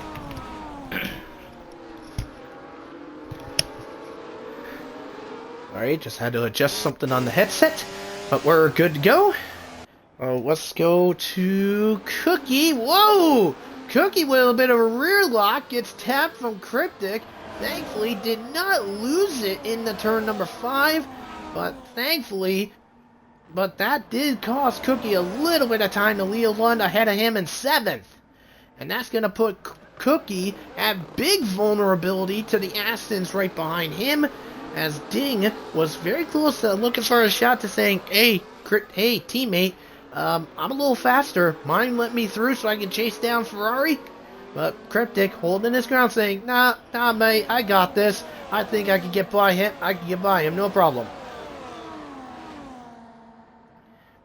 Alright, just had to adjust something on the headset, but we're good to go. Let's go to Cookie. Whoa! Cookie with a bit of a rear lock, gets tapped from Cryptic. Thankfully, did not lose it in the turn number 5, but that did cost Cookie a little bit of time to Leo Lund ahead of him in 7th. And that's going to put Cookie at big vulnerability to the Astons right behind him, as Ding was very close to looking for a shot to saying, hey teammate, I'm a little faster. Mind let me through so I can chase down Ferrari? But Cryptic holding his ground saying, nah, mate, I got this. I think I can get by him. No problem.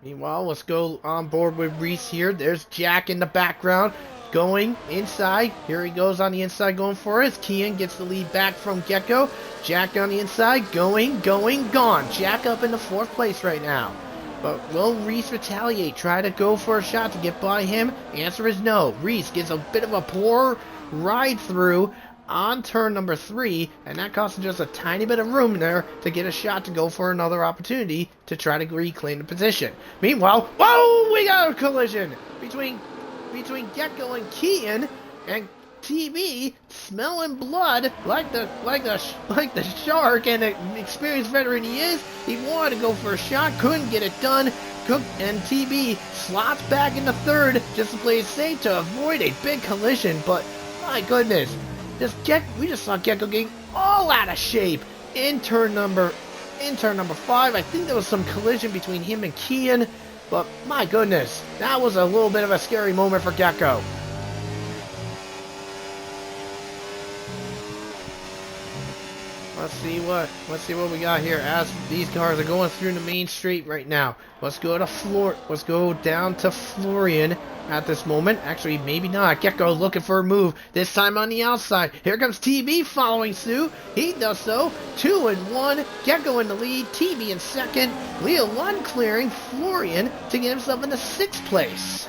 Meanwhile, let's go on board with Reese here. There's Jack in the background going inside. Here he goes on the inside going for it. Kian gets the lead back from Gecko. Jack on the inside going, gone. Jack up in the 4th place right now. But will Reese retaliate? Try to go for a shot to get by him? Answer is no. Reese gets a bit of a poor ride through on turn number 3, and that costs him just a tiny bit of room there to get a shot to go for another opportunity to try to reclaim the position. Meanwhile, whoa! We got a collision between Gecko and Kian, and TV smelling blood like the shark and an experienced veteran he is. He wanted to go for a shot, couldn't get it done. Cook and TB slots back in the 3rd just to play it safe to avoid a big collision. But my goodness, we just saw Gecko getting all out of shape in turn number 5. I think there was some collision between him and Kian, but my goodness, that was a little bit of a scary moment for Gecko. Let's see what we got here as these cars are going through the main street right now. Let's go down to Florian at this moment. Actually, maybe not. Gecko looking for a move. This time on the outside. Here comes TB following suit. He does so. 2 and 1. Gecko in the lead. TB in 2nd. Leo Lund clearing Florian to get himself in the 6th place.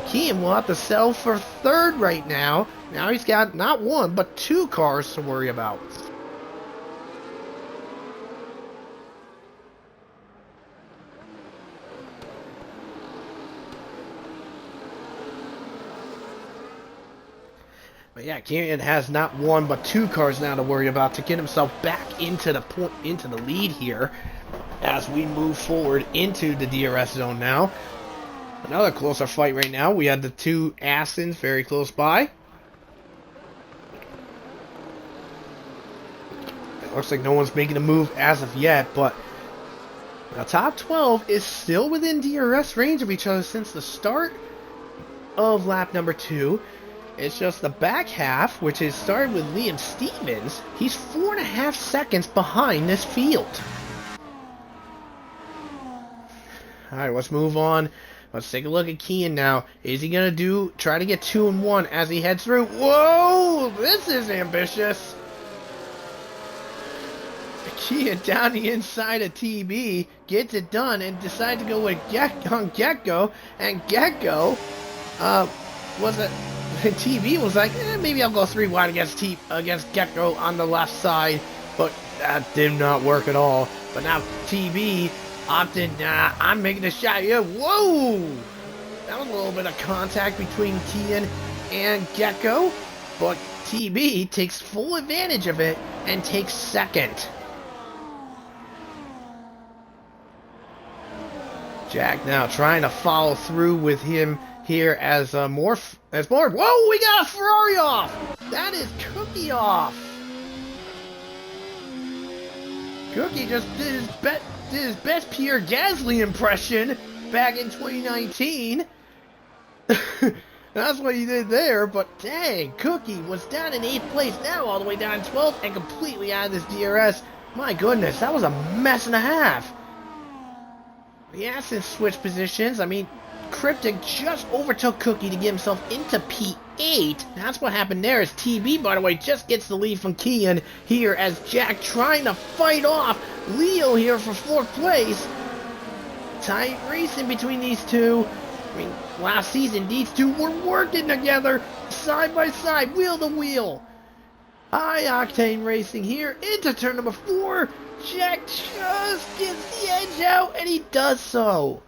Kian will have to sell for 3rd right now. Now he's got not 1, but 2 cars to worry about. But yeah, Kian has not 1, but 2 cars now to worry about to get himself back into the lead here as we move forward into the DRS zone now. Another closer fight right now. We had the 2 Astons very close by. It looks like no one's making a move as of yet, but the top 12 is still within DRS range of each other since the start of lap number 2. It's just the back half, which is started with Liam Stevens. He's 4.5 seconds behind this field. Alright, let's move on. Let's take a look at Kian now. Is he going to try to get 2 and 1 as he heads through? Whoa! This is ambitious. Kian down the inside of TB, gets it done, and decides to go with Gecko. And Gecko, TB was like, maybe I'll go 3 wide against Gecko on the left side. But that did not work at all. But now TB opted, I'm making a shot here. Whoa! That was a little bit of contact between Kian and Gecko. But TB takes full advantage of it and takes second. Jack now trying to follow through with him here as more. Whoa, we got a Ferrari off! That is Cookie off! Cookie just did his best Pierre Gasly impression back in 2019. That's what he did there, but dang, Cookie was down in 8th place, now all the way down in 12th and completely out of this DRS. My goodness, that was a mess and a half. The Aston switched positions. I mean, Cryptic just overtook Cookie to get himself into P8. That's what happened there, as TB, by the way, just gets the lead from Kian here as Jack trying to fight off Leo here for 4th place. Tight racing between these two. I mean, last season, these two were working together, side by side, wheel to wheel. High octane racing here into turn number 4. Jack just gets the edge out, and he does so.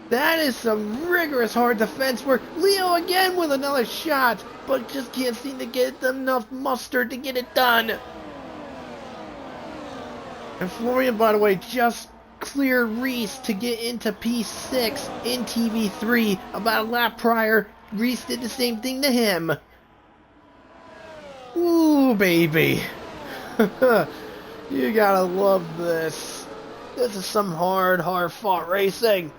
That is some rigorous hard defense work. Leo again with another shot, but just can't seem to get enough mustard to get it done. And Florian, by the way, just cleared Reese to get into P6 in TV3 about a lap prior. Reese did the same thing to him. Ooh, baby. You gotta love this. This is some hard fought racing.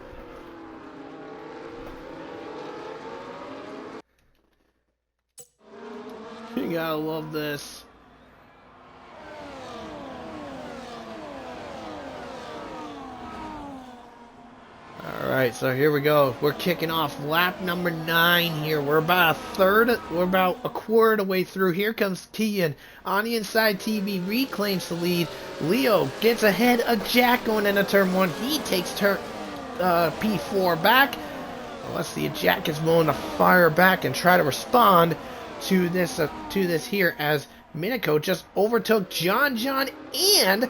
You gotta love this. Alright, so here we go. We're kicking off lap number 9 here. We're about a quarter of the way through. Here comes Kian. On the inside, TV reclaims the lead. Leo gets ahead of Jack going into turn 1. He takes turn P4 back. Well, let's see if Jack is willing to fire back and try to respond to this here, as Miniko just overtook John and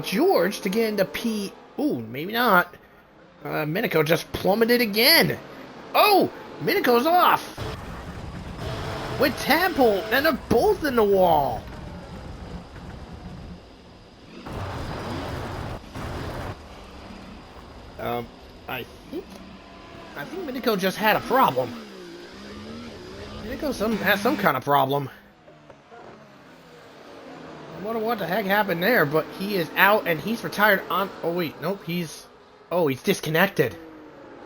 George to get into P. Ooh, maybe not. Miniko just plummeted again. Oh, Miniko's off with Tadpole, and they're both in the wall. I think Miniko just had a problem. Miniko has some kind of problem. I wonder what the heck happened there, but he is out and he's retired on. Oh wait, nope, he's disconnected.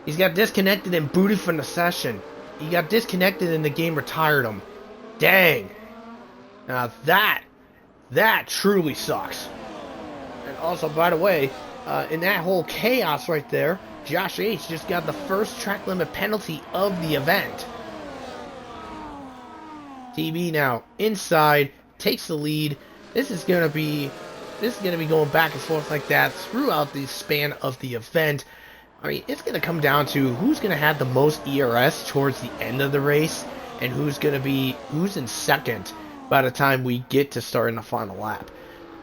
He's got disconnected and booted from the session. He got disconnected and the game retired him. Dang. Now that truly sucks. And also, by the way, in that whole chaos right there, Josh H just got the first track limit penalty of the event. TB now inside, takes the lead. This is gonna be going back and forth like that throughout the span of the event. I mean, it's gonna come down to who's gonna have the most ERS towards the end of the race, and who's in second by the time we get to starting the final lap.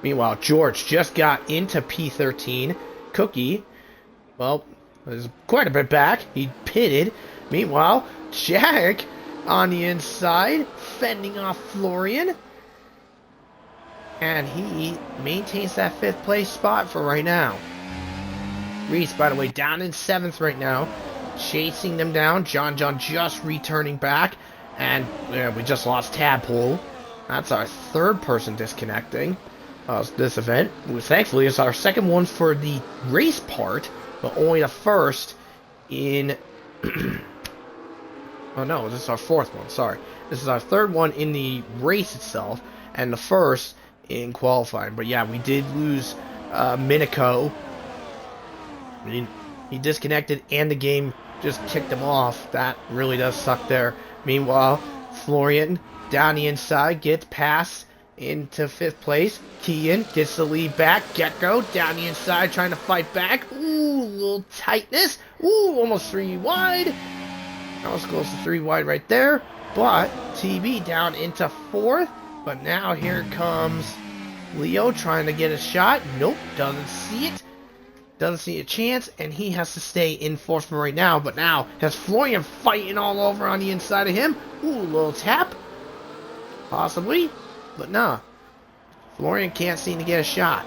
Meanwhile, George just got into P13. Cookie, well, is quite a bit back. He pitted. Meanwhile, Jack on the inside, fending off Florian. And he maintains that 5th place spot for right now. Reese, by the way, down in 7th right now. Chasing them down. John just returning back. And we just lost Tadpole. That's our 3rd person disconnecting this event. Thankfully, it's our 2nd one for the race part, but only the 1st in... oh no, this is our 4th one, sorry. This is our 3rd one in the race itself, and the 1st in qualifying. But yeah, we did lose Miniko. I mean, he disconnected and the game just kicked him off. That really does suck there. Meanwhile, Florian down the inside gets past into 5th place. Kian gets the lead back. Gecko down the inside trying to fight back. Ooh, little tightness. Ooh, almost 3 wide. Almost close to 3 wide right there. But TB down into 4th. But now here comes Leo trying to get a shot. Nope, doesn't see it. Doesn't see a chance, and he has to stay in fourth right now. But now has Florian fighting all over on the inside of him. Ooh, a little tap. Possibly. But nah. Florian can't seem to get a shot.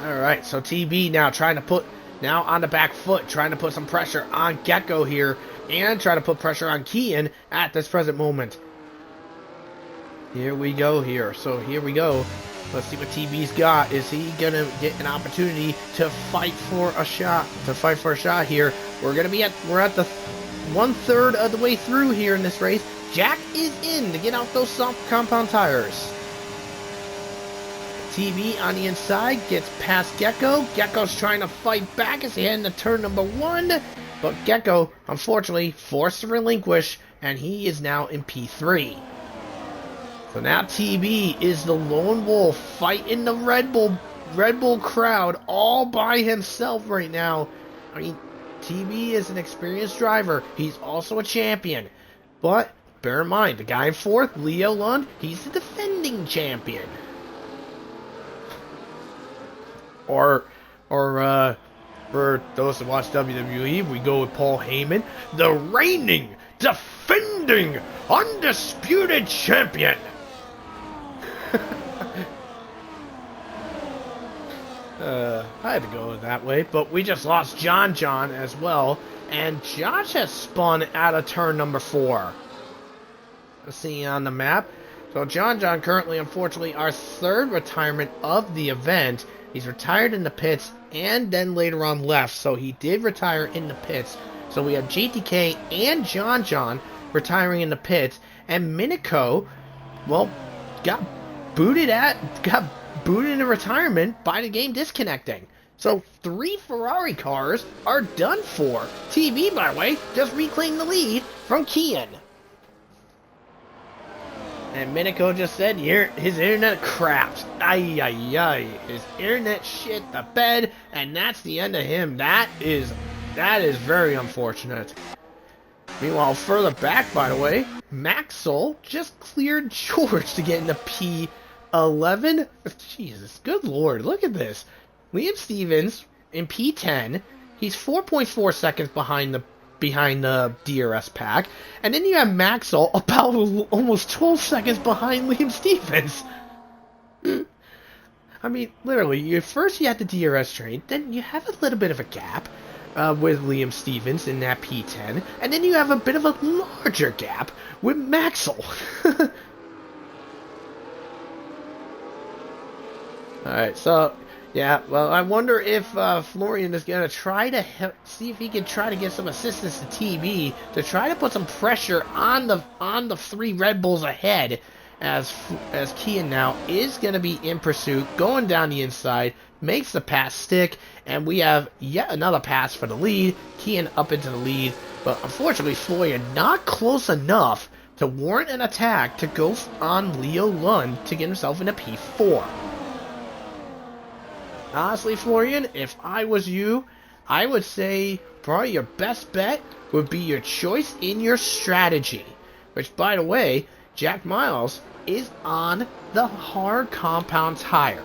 Alright, so TB now trying to put, now on the back foot, trying to put some pressure on Gecko here, and trying to put pressure on Kian at this present moment. Here we go here. So here we go. Let's see what TB's got. Is he gonna get an opportunity to fight for a shot? Here. We're at the 1/3 of the way through here in this race. Jack is in to get out those soft compound tires. TB on the inside gets past Gecko. Gecko's trying to fight back as he head into turn number 1. But Gecko, unfortunately, forced to relinquish, and he is now in P3. So now TB is the lone wolf fighting the Red Bull crowd all by himself right now. I mean, TB is an experienced driver. He's also a champion. But bear in mind, the guy in fourth, Leo Lund, he's the defending champion. Or for those that watch WWE, we go with Paul Heyman, the reigning, defending, undisputed champion. I had to go that way, but we just lost John as well, and Josh has spun out of turn number 4. Let's see on the map. So John currently, unfortunately, our 3rd retirement of the event. He's retired in the pits and then later on left. So he did retire in the pits. So we have GTK and John retiring in the pits. And Minico, well, got booted into retirement by the game disconnecting. So 3 Ferrari cars are done for. TB, by the way, just reclaimed the lead from Kian. And Minico just said his internet crapped. Ay. His internet shit the bed, and that's the end of him. That is very unfortunate. Meanwhile, further back, by the way, Maxwell just cleared George to get into P11. Jesus, good lord, look at this. Liam Stevens in P10. He's 4.4 seconds behind the DRS pack, and then you have Maxwell about almost 12 seconds behind Liam Stevens. I mean, literally, first you have the DRS train, then you have a little bit of a gap with Liam Stevens in that P10, and then you have a bit of a larger gap with Maxwell. Alright, so yeah, well, I wonder if Florian is going to try to see if he can try to get some assistance to TB to try to put some pressure on the 3 Red Bulls ahead, as Kian now is going to be in pursuit, going down the inside, makes the pass stick, and we have yet another pass for the lead. Kian up into the lead, but unfortunately Florian not close enough to warrant an attack to go on Leo Lund to get himself into P4. Honestly, Florian, if I was you, I would say probably your best bet would be your choice in your strategy. Which, by the way, Jack Miles is on the hard compound tire.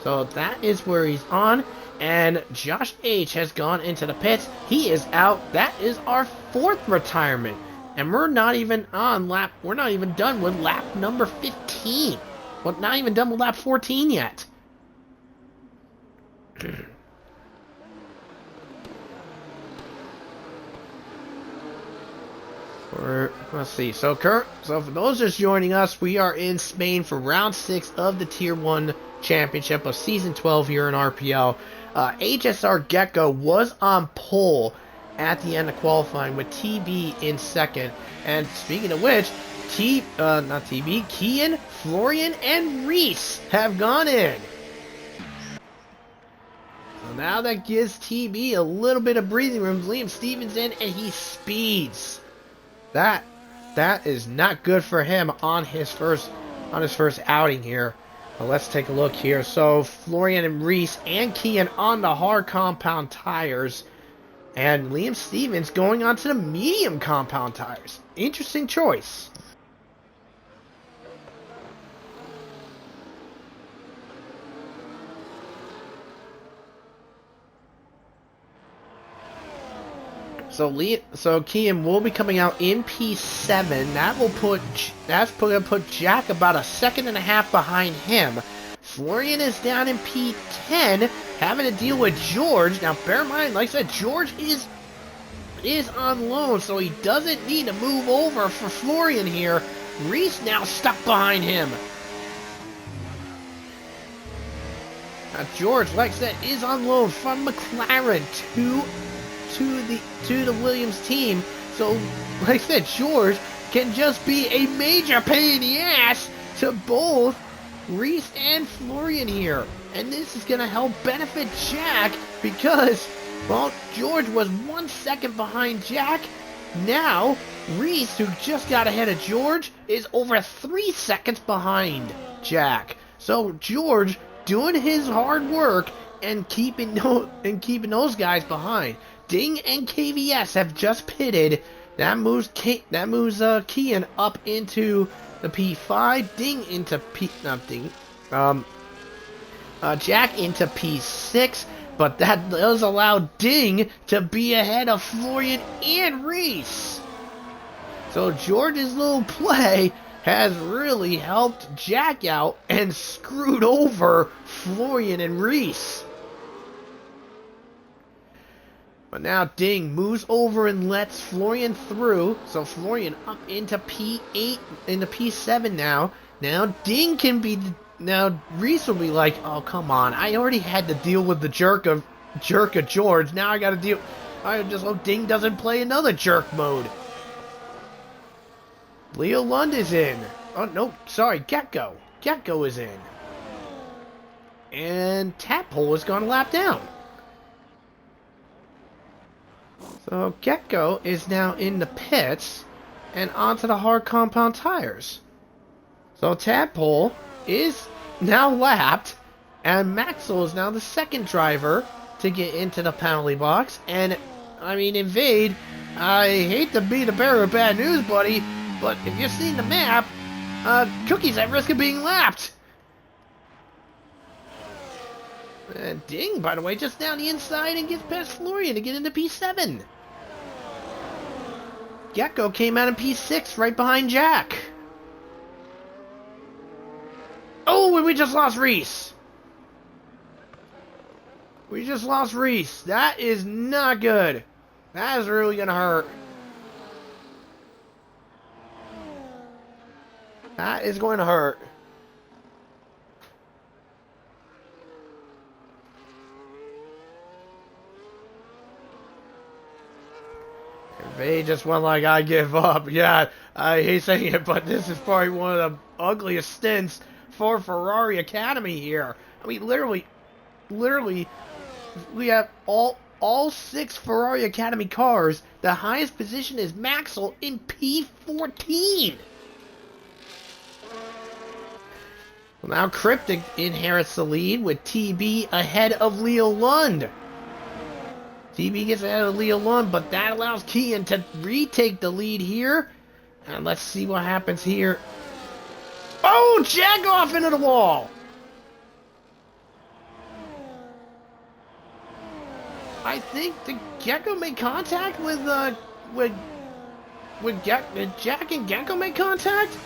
So that is where he's on. And Josh H has gone into the pits. He is out. That is our 4th retirement. And we're not even done with lap number 15. Well, not even done with lap 14 yet. Let's see. So for those just joining us, we are in Spain for round 6 of the Tier 1 Championship of Season 12 here in RPL. HSR Gecko was on pole at the end of qualifying with TB in 2nd. And speaking of which, Kian, Florian, and Reese have gone in. So now that gives TB a little bit of breathing room. Liam Stevens in, and he speeds. That is not good for him on his first outing here. Let's take a look here. So Florian and Reese and Kian on the hard compound tires. And Liam Stevens going on to the medium compound tires. Interesting choice. So Kian will be coming out in P7. That's gonna put Jack about a second and a half behind him. Florian is down in P10, having to deal with George. Now, bear in mind, like I said, George is on loan, so he doesn't need to move over for Florian here. Reese now stuck behind him. Now, George, like I said, is on loan from McLaren to the Williams team. So, like I said, George can just be a major pain in the ass to both Reese and Florian here. And this is going to help benefit Jack because, well, George was 1 second behind Jack. Now, Reese, who just got ahead of George, is over 3 seconds behind Jack. So, George doing his hard work and keeping those guys behind. Ding and KVS have just pitted. That moves Kian up into the P5. Ding into Jack into P6. But that does allow Ding to be ahead of Florian and Reese. So George's little play has really helped Jack out and screwed over Florian and Reese. But now Ding moves over and lets Florian through. So Florian up into P8, into P7 now. Now Ding can be... Now Reese will be like, oh, come on. I already had to deal with the jerk of George. Now I gotta deal... I just hope Ding doesn't play another jerk mode. Leo Lund is in. Oh, no. Sorry, Gecko. Gecko is in. And Tadpole has gone a lap down. So Gecko is now in the pits and onto the hard compound tires. So Tadpole is now lapped, and Maxwell is now the second driver to get into the penalty box. And, I mean, Invade, I hate to be the bearer of bad news, buddy, but if you've seen the map, Cookie's at risk of being lapped. And Ding, by the way, just down the inside and gets past Florian to get into P7. Gecko came out in P6 right behind Jack. Oh, and we just lost Reese. We just lost Reese. That is not good. That is really going to hurt. That is going to hurt. They just went like, I give up. Yeah, I hate saying it, but this is probably one of the ugliest stints for Ferrari Academy here. I mean, literally, we have all 6 Ferrari Academy cars. The highest position is Maxwell in P14. Well, now Cryptic inherits the lead with TB ahead of Leo Lund. TB gets ahead of Leo Lund, but that allows Kian to retake the lead here. And let's see what happens here. Oh, Jack off into the wall. I think the Gecko made contact with did Jack and Gecko make contact?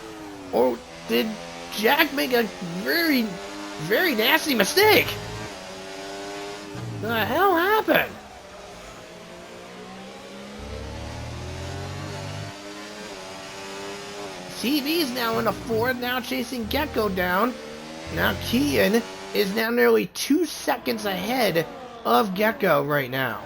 Or did Jack make a very, very nasty mistake? The hell happened? TV is now in the fourth, now chasing Gecko down. Now Kian is now nearly 2 seconds ahead of Gecko right now.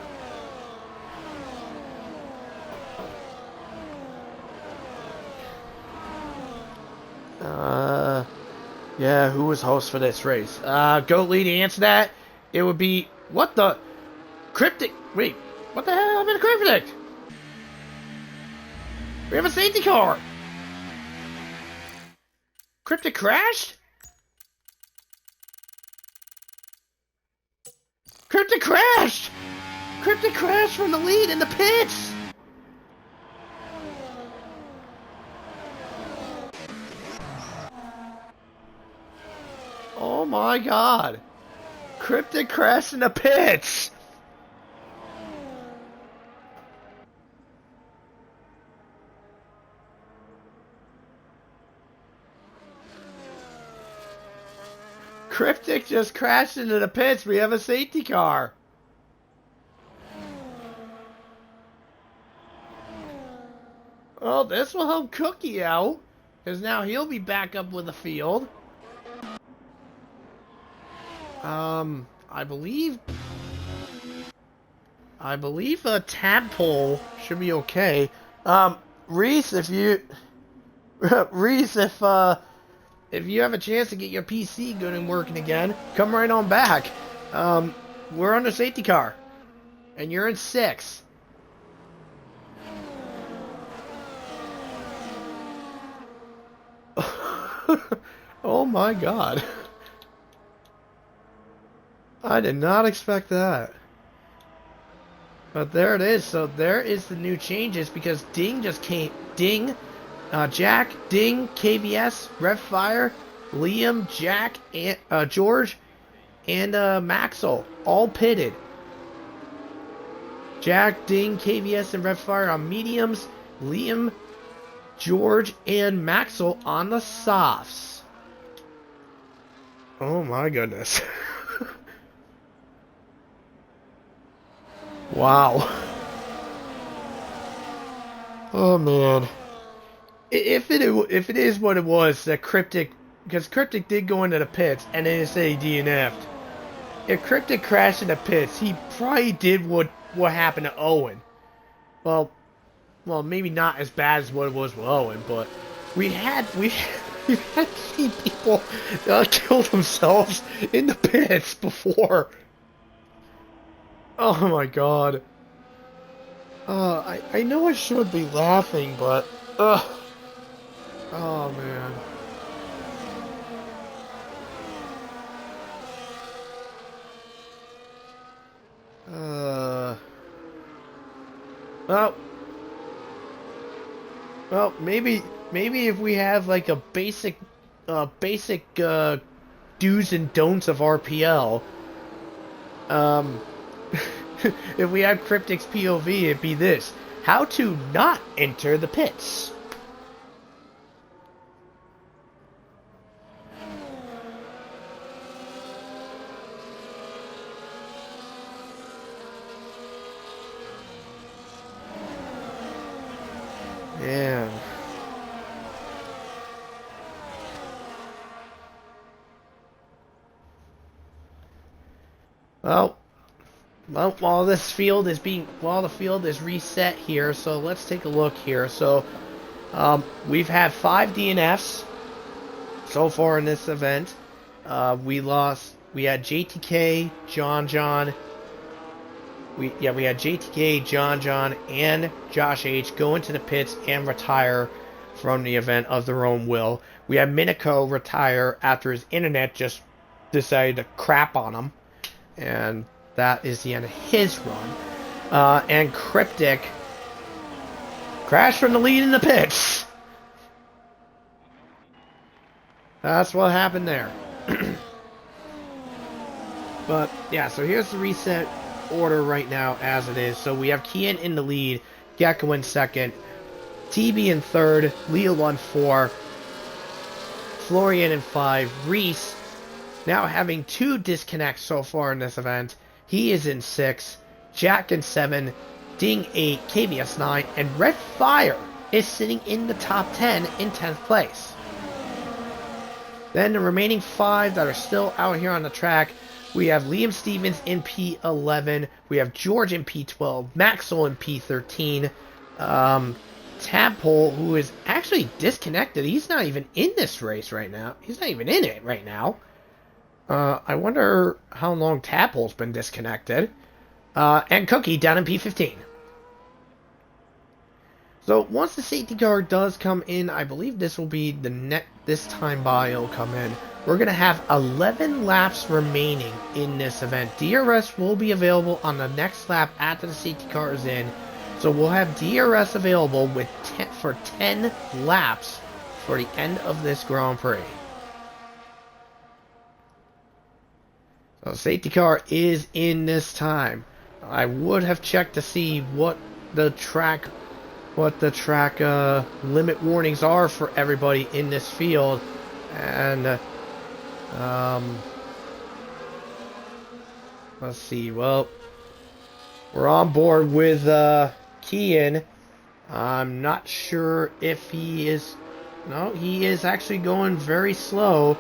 Yeah, who was host for this race? Goat Lee, to answer that, it would be, what the? Cryptic, wait, what the hell happened to Cryptic? We have a safety car. Cryptic crashed? Cryptic crashed! Cryptic crashed from the lead in the pits! Oh my god! Cryptic crashed in the pits! Cryptic just crashed into the pits. We have a safety car. Well, this will help Cookie out, because now he'll be back up with the field. I believe a tadpole should be okay. Reese, if you have a chance to get your PC good and working again, come right on back. We're on the safety car, and you're in 6. Oh my god. I did not expect that. But there it is. So there is the new changes because Ding just came. Ding, Jack, Ding, KBS, Revfire, Liam, Jack, and, George, and Maxwell all pitted. Jack, Ding, KBS, and Revfire on mediums. Liam, George, and Maxwell on the softs. Oh my goodness. Wow. Oh man. If it is what it was, that Cryptic, because Cryptic did go into the pits and then it said he DNF'd. If Cryptic crashed in the pits, he probably did what happened to Owen. Well, maybe not as bad as what it was with Owen, but we've had seen people kill themselves in the pits before. Oh my god. I know I should be laughing, but oh man. Well, maybe if we have like a basic do's and don'ts of RPL, if we have Cryptic's POV, it'd be this: how to not enter the pits. Man. Well, while the field is reset here, so let's take a look here. So, we've had 5 DNFs so far in this event. We had JTK, John. We had JTK, John, and Josh H go into the pits and retire from the event of their own will. We had Minico retire after his internet just decided to crap on him. And that is the end of his run. And Cryptic crashed from the lead in the pits. That's what happened there. But, yeah, so here's the reset order right now as it is. So we have Kian in the lead, Gecko in second, TB in third, Leo on 4, Florian in 5, Reese now having 2 disconnects so far in this event. He is in 6, Jack in 7, Ding 8, KBS 9, and Red Fire is sitting in the top 10 in 10th place. Then the remaining 5 that are still out here on the track, we have Liam Stevens in P11, we have George in P12, Maxwell in P13, Tadpole, who is actually disconnected. He's not even in this race right now. He's not even in it right now. I wonder how long Tadpole's been disconnected. And Cookie down in P15. So once the safety car does come in, I believe this will be this time by it'll come in. we're going to have 11 laps remaining in this event. DRS will be available on the next lap after the safety car is in. So we'll have DRS available for 10 laps for the end of this Grand Prix. So safety car is in this time. I would have checked to see what the track limit warnings are for everybody in this field, and let's see. Well, we're on board with Kian. I'm not sure if he is. No, he is actually going very slow.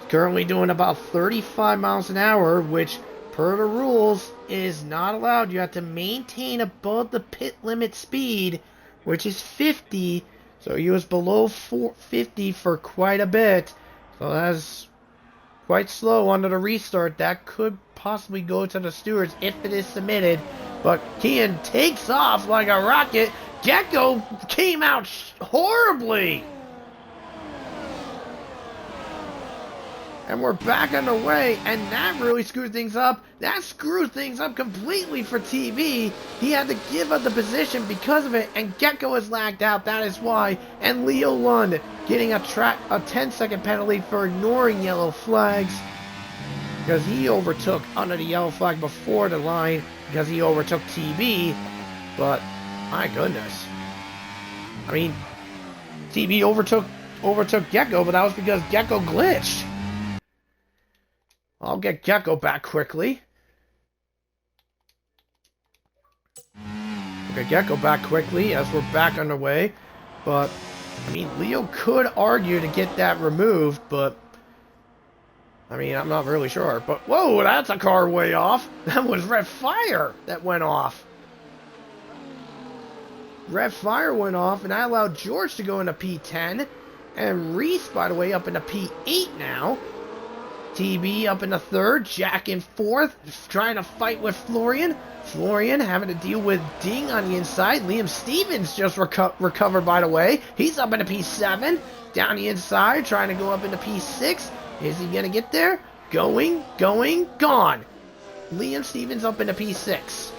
Currently doing about 35 miles an hour, which per the rules is not allowed. You have to maintain above the pit limit speed, which is 50. So he was below 50 for quite a bit. So that's quite slow under the restart. That could possibly go to the stewards if it is submitted. But Kian takes off like a rocket. Gecko came out horribly. And we're back on the way, and that really screwed things up. That screwed things up completely for TV. He had to give up the position because of it, and Gecko is lagged out. That is why. And Leo Lund getting a 10-second penalty for ignoring yellow flags, because he overtook under the yellow flag before the line, because he overtook TV. But my goodness, I mean, TV overtook Gecko, but that was because Gecko glitched. I'll get Gecko back quickly. Okay, Gecko back quickly as we're back underway. But, I mean, Leo could argue to get that removed, but, I mean, I'm not really sure. But, whoa, that's a car way off. That was Red Fire that went off. Red Fire went off, and I allowed George to go into P10. And Reese, by the way, up into P8 now. TB up in the third, Jack in fourth, trying to fight with Florian. Florian having to deal with Ding on the inside. Liam Stevens just recovered, by the way. He's up in the P7, down the inside, trying to go up into P6. Is he going to get there? Going, gone. Liam Stevens up in the P6.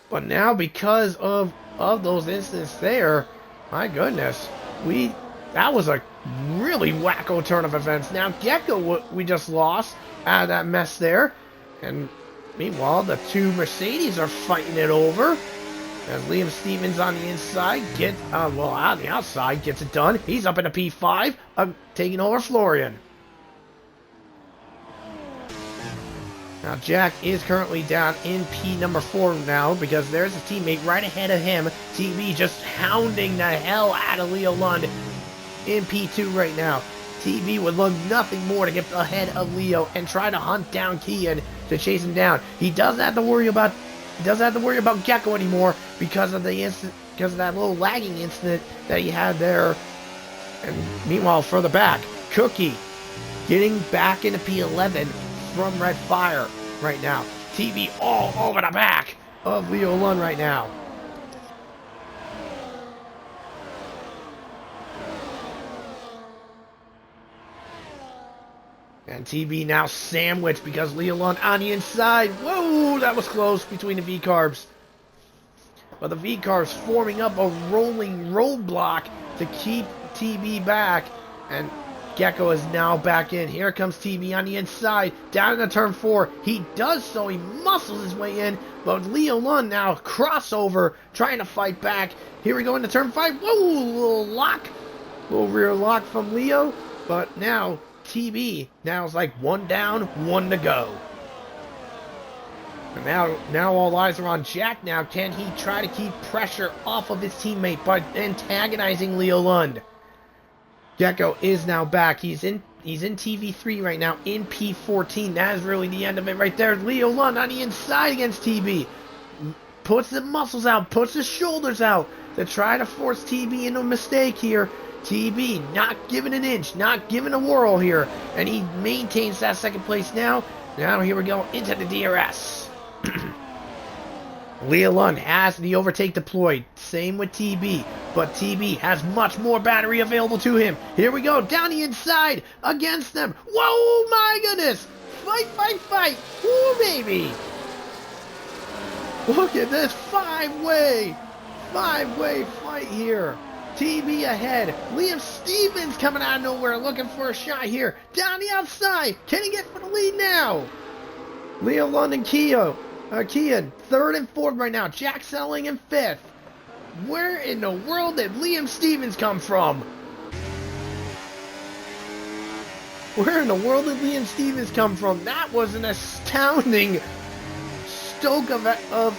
But now, because of those incidents there, my goodness, that was a really wacko turn of events. Now Gecko, we just lost out of that mess there, and meanwhile the two Mercedes are fighting it over. As Liam Stevens on the inside out on the outside gets it done. He's up in a P5, taking over Florian. Now Jack is currently down in P number 4 now, because there's a teammate right ahead of him. TV just hounding the hell out of Leo Lund in P2 right now. TV would love nothing more to get ahead of Leo and try to hunt down Kian to chase him down. He doesn't have to worry about Gecko anymore because of that little lagging incident that he had there. And meanwhile, further back, Cookie getting back into P11 from Red Fire right now. TV all over the back of Leo Lund right now. And TB now sandwiched because Leo Lund on the inside. Whoa, that was close between the V-Carbs. But the V-Carbs forming up a rolling roadblock to keep TB back. And Gecko is now back in. Here comes TB on the inside, down into turn 4. He does so, he muscles his way in. But Leo Lund now crossover, trying to fight back. Here we go into turn 5. Whoa, little lock. Little rear lock from Leo. But now TB now is like 1 down, 1 to go. And now all eyes are on Jack now. Can he try to keep pressure off of his teammate by antagonizing Leo Lund? Gecko is now back. He's in TV3 right now in P14. That is really the end of it right there. Leo Lund on the inside against TB. Puts the muscles out, puts his shoulders out to try to force TB into a mistake here. TB not giving an inch, not giving a whirl here, and he maintains that second place now. Now here we go into the DRS. Leah Lund has the overtake deployed. Same with TB. But TB has much more battery available to him. Here we go. Down the inside against them. Whoa, my goodness. Fight, fight, fight. Woo, baby. Look at this five-way fight here. TB ahead. Liam Stevens coming out of nowhere looking for a shot here. Down the outside. Can he get for the lead now? Leah Lund and Kian, third and fourth right now. Jack Selling in fifth. Where in the world did Liam Stevens come from? Where in the world did Liam Stevens come from? That was an astounding stoke of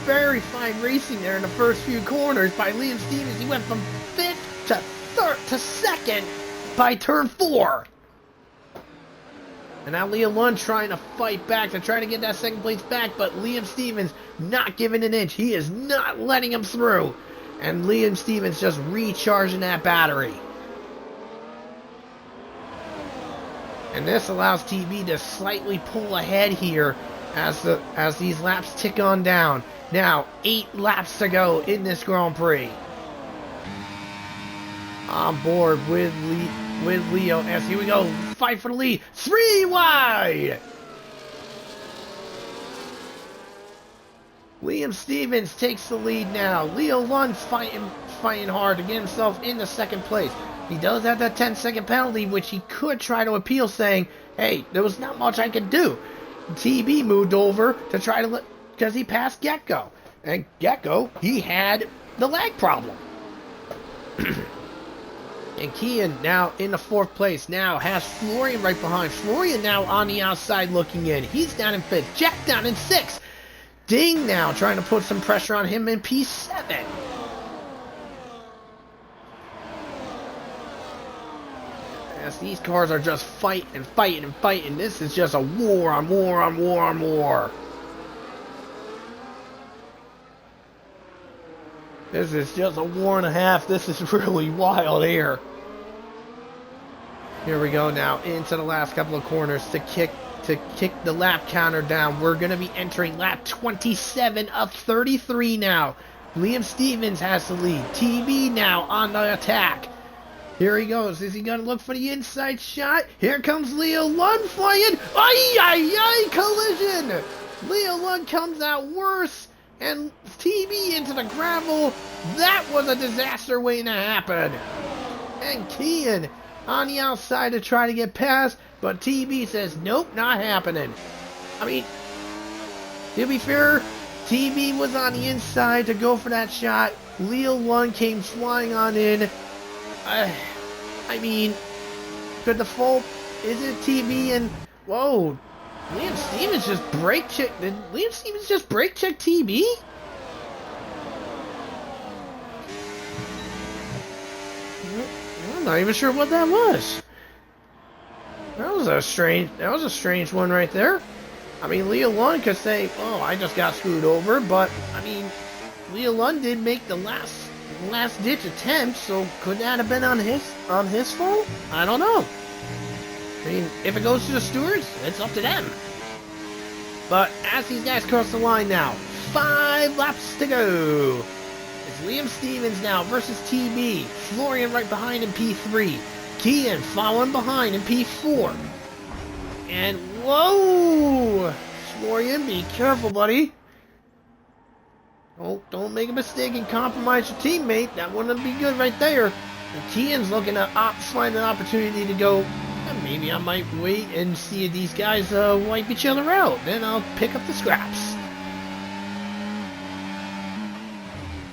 very fine racing there in the first few corners by Liam Stevens. He went from fifth to third to second by turn 4. And now Leah Lund trying to fight back to try to get that second place back, but Liam Stevens not giving an inch. He is not letting him through. And Liam Stevens just recharging that battery. And this allows TB to slightly pull ahead here as these laps tick on down. Now, 8 laps to go in this Grand Prix. On board with Leo as here we go. Fight for the lead. 3 wide. Liam Stevens takes the lead now. Leo Lund fighting hard to get himself in the second place. He does have that 10-second penalty, which he could try to appeal, saying, hey, there was not much I could do. TB moved over to try to because he passed Gecko. And Gecko, he had the lag problem. And Kian now in the 4th place now has Florian right behind. Florian now on the outside looking in. He's down in 5th. Jack down in 6th. Ding now trying to put some pressure on him in P7. As these cars are just fighting. This is just a war on war on war on war. This is just a war and a half. This is really wild here. Here we go now into the last couple of corners to kick the lap counter down. We're going to be entering lap 27 of 33 now. Liam Stevens has the lead. TB now on the attack. Here he goes. Is he going to look for the inside shot? Here comes Leo Lund flying. Ay, collision. Leo Lund comes out worse. And TB into the gravel. That was a disaster waiting to happen. And Kian on the outside to try to get past. But TB says, nope, not happening. I mean, to be fair, TB was on the inside to go for that shot. Leo Lund came flying on in. I mean, could the fault, is it TB and, whoa, Liam Stevens just brake checked, did Liam Stevens just brake check TB? I'm not even sure what that was. That was a strange one right there. I mean, Leo Lund could say, oh, I just got screwed over, but, I mean, Leo Lund did make the last ditch attempt, so could that have been on his fault? I don't know. I mean, if it goes to the stewards, it's up to them. But as these guys cross the line now, 5 laps to go. It's Liam Stevens now versus TB. Florian right behind in P3. Kian following behind in P4. And whoa! Florian, be careful, buddy. Oh, don't make a mistake and compromise your teammate. That wouldn't be good right there. And Kian's looking to find an opportunity to go, maybe I might wait and see if these guys wipe each other out. Then I'll pick up the scraps.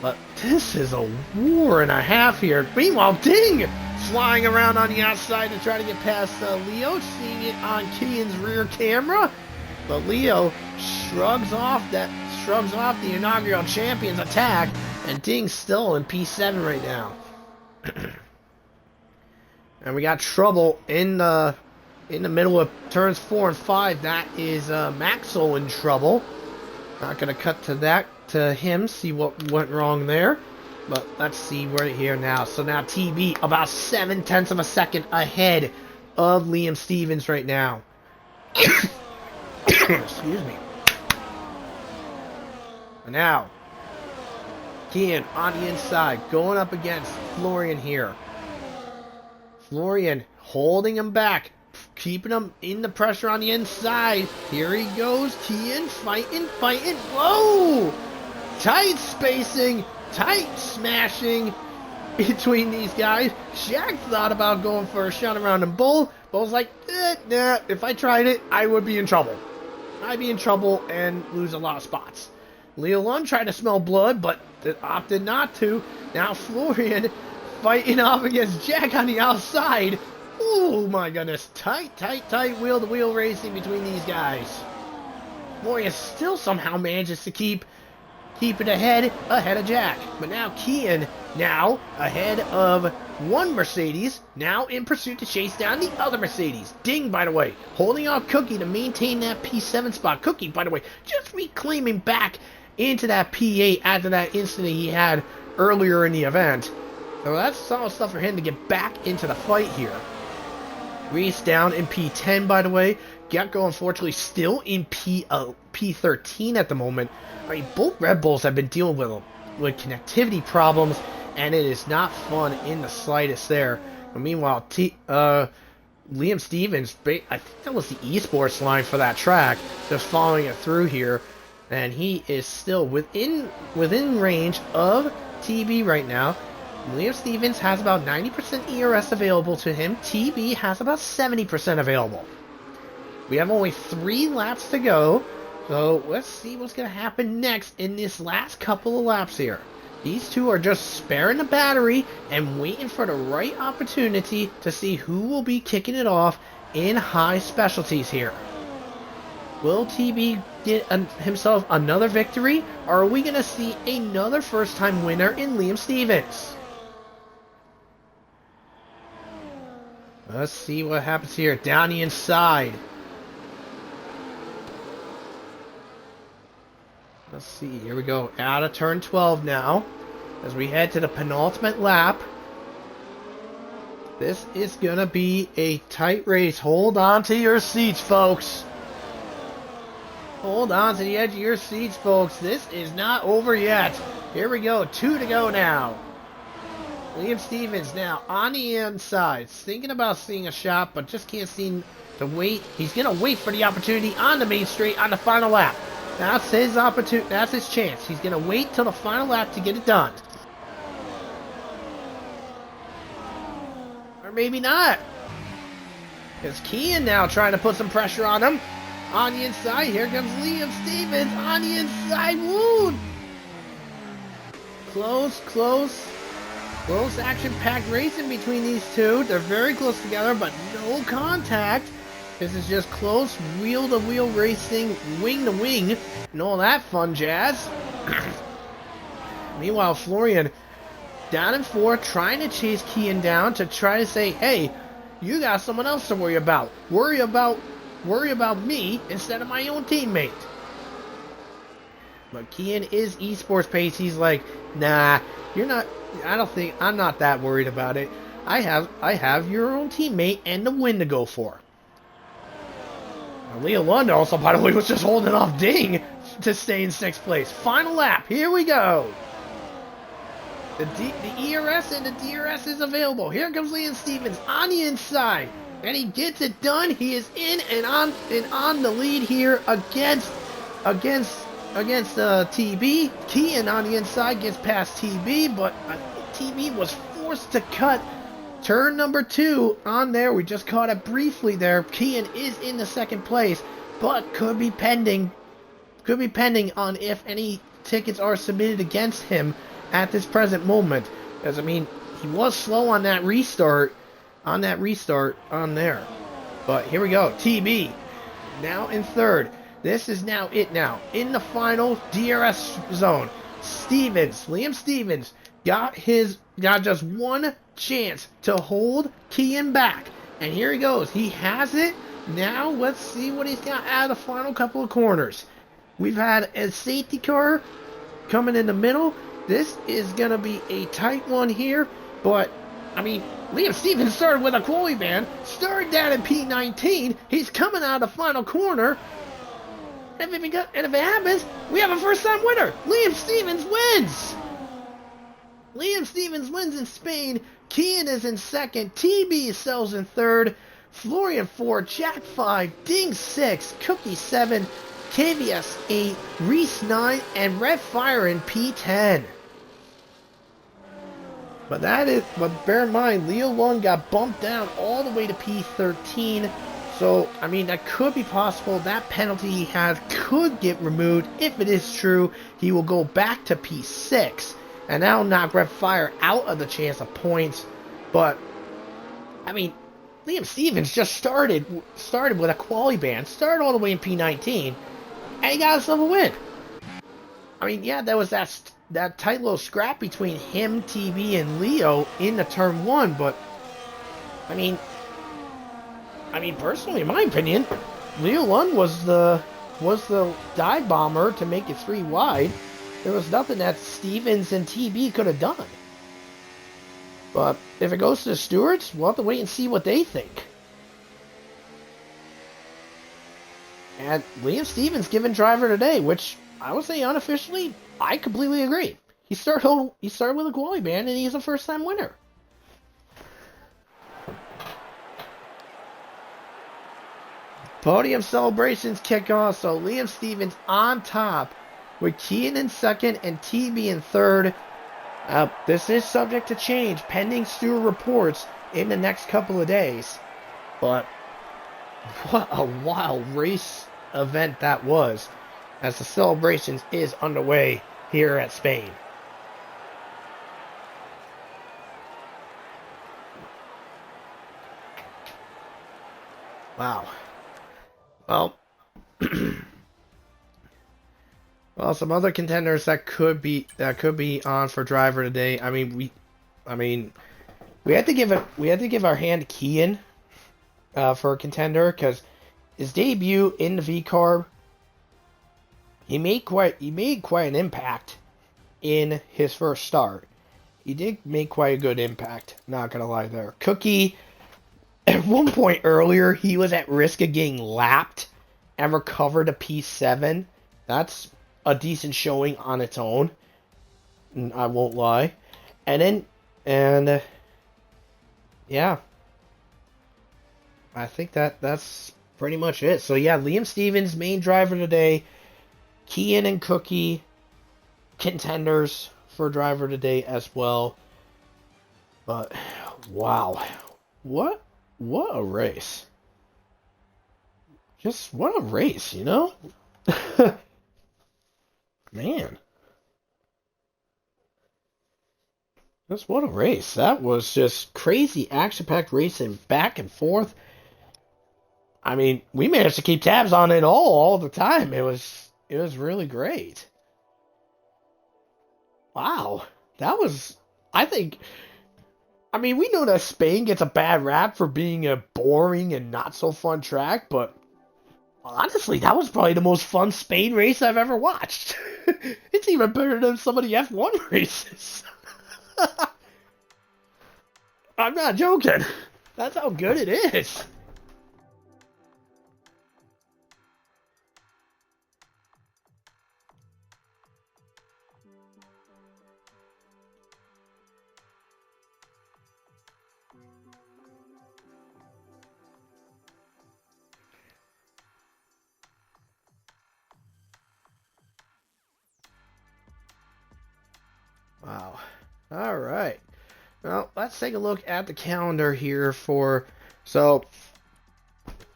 But this is a war and a half here. Meanwhile, Ding flying around on the outside to try to get past Leo, seeing it on Kian's rear camera. But Leo shrugs off the inaugural champion's attack, and Ding's still in P7 right now. And we got trouble in the middle of turns 4 and 5. That is Maxwell in trouble. Not gonna cut to him, see what went wrong there. But let's see right here now. So now TB about 0.7 of a second ahead of Liam Stevens right now. Excuse me. Now, Kian on the inside, going up against Florian here. Florian holding him back, keeping him in the pressure on the inside. Here he goes, Kian fighting. Whoa! Tight spacing, tight smashing between these guys. Shaq thought about going for a shot around and Bull. Bull's like, nah, if I tried it, I would be in trouble. I'd be in trouble and lose a lot of spots. Leo Lund tried to smell blood, but opted not to. Now Florian fighting off against Jack on the outside. Oh my goodness. Tight wheel-to-wheel racing between these guys. Florian still somehow manages to keep it ahead of Jack. But now Kian, now ahead of one Mercedes, now in pursuit to chase down the other Mercedes. Ding, by the way, holding off Cookie to maintain that P7 spot. Cookie, by the way, just reclaiming back into that P8 after that incident he had earlier in the event. So that's solid stuff for him to get back into the fight here. Reese down in P10, by the way. Gecko, unfortunately, still in P13 at the moment. I mean, both Red Bulls have been dealing with connectivity problems, and it is not fun in the slightest there. But meanwhile, Liam Stevens, I think that was the esports line for that track, just following it through here. And he is still within range of TB right now. Liam Stevens has about 90% ERS available to him. TB has about 70% available. We have only 3 laps to go. So let's see what's going to happen next in this last couple of laps here. These two are just sparing the battery and waiting for the right opportunity to see who will be kicking it off in high specialties here. Will TB get himself another victory, or are we going to see another first-time winner in Liam Stevens? Let's see what happens here. Down the inside. Let's see. Here we go. Out of turn 12 now. As we head to the penultimate lap. This is going to be a tight race. Hold on to your seats, folks. Hold on to the edge of your seats, folks. This is not over yet. Here we go. 2 to go now. Liam Stevens now on the inside. Thinking about seeing a shot, but just can't seem to wait. He's going to wait for the opportunity on the main straight on the final lap. That's his opportunity. That's his chance. He's going to wait till the final lap to get it done. Or maybe not. It's Kian now trying to put some pressure on him. On the inside, here comes Liam Stevens on the inside. Woo! Close action-packed racing between these two. They're very close together, but no contact. This is just close wheel-to-wheel racing, wing-to-wing, and all that fun jazz. Meanwhile, Florian down in 4, trying to chase Kian down to try to say, hey, you got someone else to worry about. Worry about me instead of my own teammate. But Kian is esports pace. He's like, nah, you're not. I'm not that worried about it. I have your own teammate and the win to go for. Now, Leo Lund also, by the way, was just holding off Ding to stay in 6th place. Final lap. Here we go. The ERS and the DRS is available. Here comes Liam Stevens on the inside. And he gets it done. He is in and on the lead here against TB. Kian on the inside gets past TB, but TB was forced to cut turn number 2 on there. We just caught it briefly there. Kian is in the 2nd place, but could be pending on if any tickets are submitted against him at this present moment. As I mean, he was slow on that restart. On there. But here we go. TB now in 3rd. This is now it now. In the final DRS zone. Liam Stevens got just one chance to hold Kian back. And here he goes. He has it. Now let's see what he's got out of the final couple of corners. We've had a safety car coming in the middle. This is going to be a tight one here. But, I mean, Liam Stevens started with a quality ban. Started down in P19. He's coming out of the final corner. And if it happens, we have a first-time winner. Liam Stevens wins. Liam Stevens wins in Spain. Kian is in second. TB sells in third. Florian 4, Jack 5, Ding 6, Cookie 7, KVS 8, Reese 9, and Red Fire in P10. But bear in mind, Leo 1 got bumped down all the way to P13. So, I mean, that could be possible. That penalty he has could get removed. If it is true, he will go back to P6. And that'll knock Red Fire out of the chance of points. But, I mean, Liam Stevens just started with a quali ban, started all the way in P19, and he got himself a win. I mean, yeah, there was that tight little scrap between him, TB, and Leo in the turn 1, but I mean, personally, in my opinion, Leo 1 was the dive bomber to make it 3 wide. There was nothing that Stevens and TB could have done. But if it goes to the stewards, we'll have to wait and see what they think. And Liam Stevens given driver today, which I would say unofficially, I completely agree. He started with a quali ban, and he's a first-time winner. Podium celebrations kick off, so Liam Stevens on top, with Kian in second and TB in third. This is subject to change, pending steward reports in the next couple of days. But what a wild race event that was, as the celebrations is underway here at Spain. Wow. Well, well, some other contenders that could be on for driver today. We had to give our hand to Kian for a contender, because his debut in the V Carb, he made quite an impact in his first start. He did make quite a good impact, not gonna lie there. Cookie, at one point earlier, he was at risk of getting lapped and recovered a P7. That's a decent showing on its own, I won't lie. Yeah, I think that's pretty much it. So yeah, Liam Stevens, main driver today. Kian and Cookie, contenders for driver today as well. But wow, what a race! Just what a race, you know? Man. Just what a race. That was just crazy action-packed racing back and forth. I mean, we managed to keep tabs on it all the time. It was really great. Wow. That was, I think, we know that Spain gets a bad rap for being a boring and not so fun track, but honestly, that was probably the most fun Spain race I've ever watched. It's even better than some of the F1 races. I'm not joking. That's how good it is. Wow. All right. Well, let's take a look at the calendar here so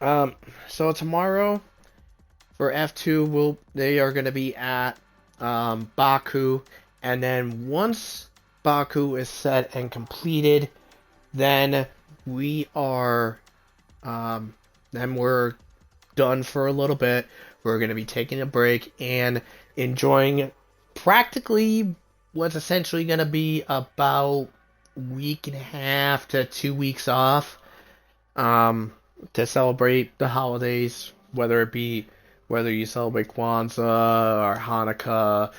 tomorrow for F2 they are going to be at Baku, and then once Baku is set and completed, then we're done for a little bit. We're going to be taking a break and enjoying practically what's essentially going to be about week and a half to 2 weeks off to celebrate the holidays, whether you celebrate Kwanzaa or Hanukkah,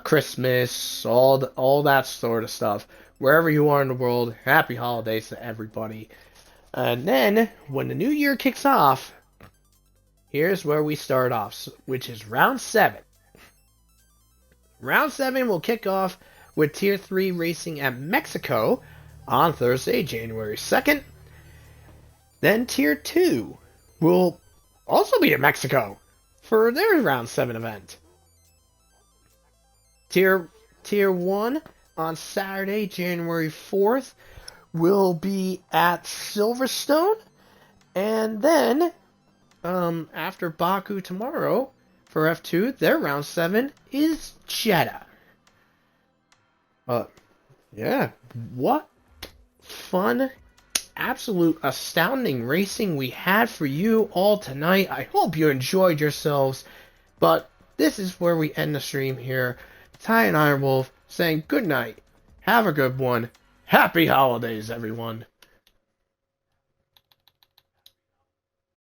Christmas, all that sort of stuff. Wherever you are in the world, happy holidays to everybody. And then when the new year kicks off, Here's where we start off, which is round 7. Round 7 will kick off with Tier 3 racing at Mexico on Thursday, January 2nd. Then Tier 2 will also be at Mexico for their round 7 event. Tier 1 on Saturday, January 4th will be at Silverstone. And then, after Baku tomorrow, for F2, their round 7 is Jeddah. Yeah, what fun, absolute astounding racing we had for you all tonight. I hope you enjoyed yourselves, but this is where we end the stream here. Ty and Ironwolf saying good night, have a good one, happy holidays everyone.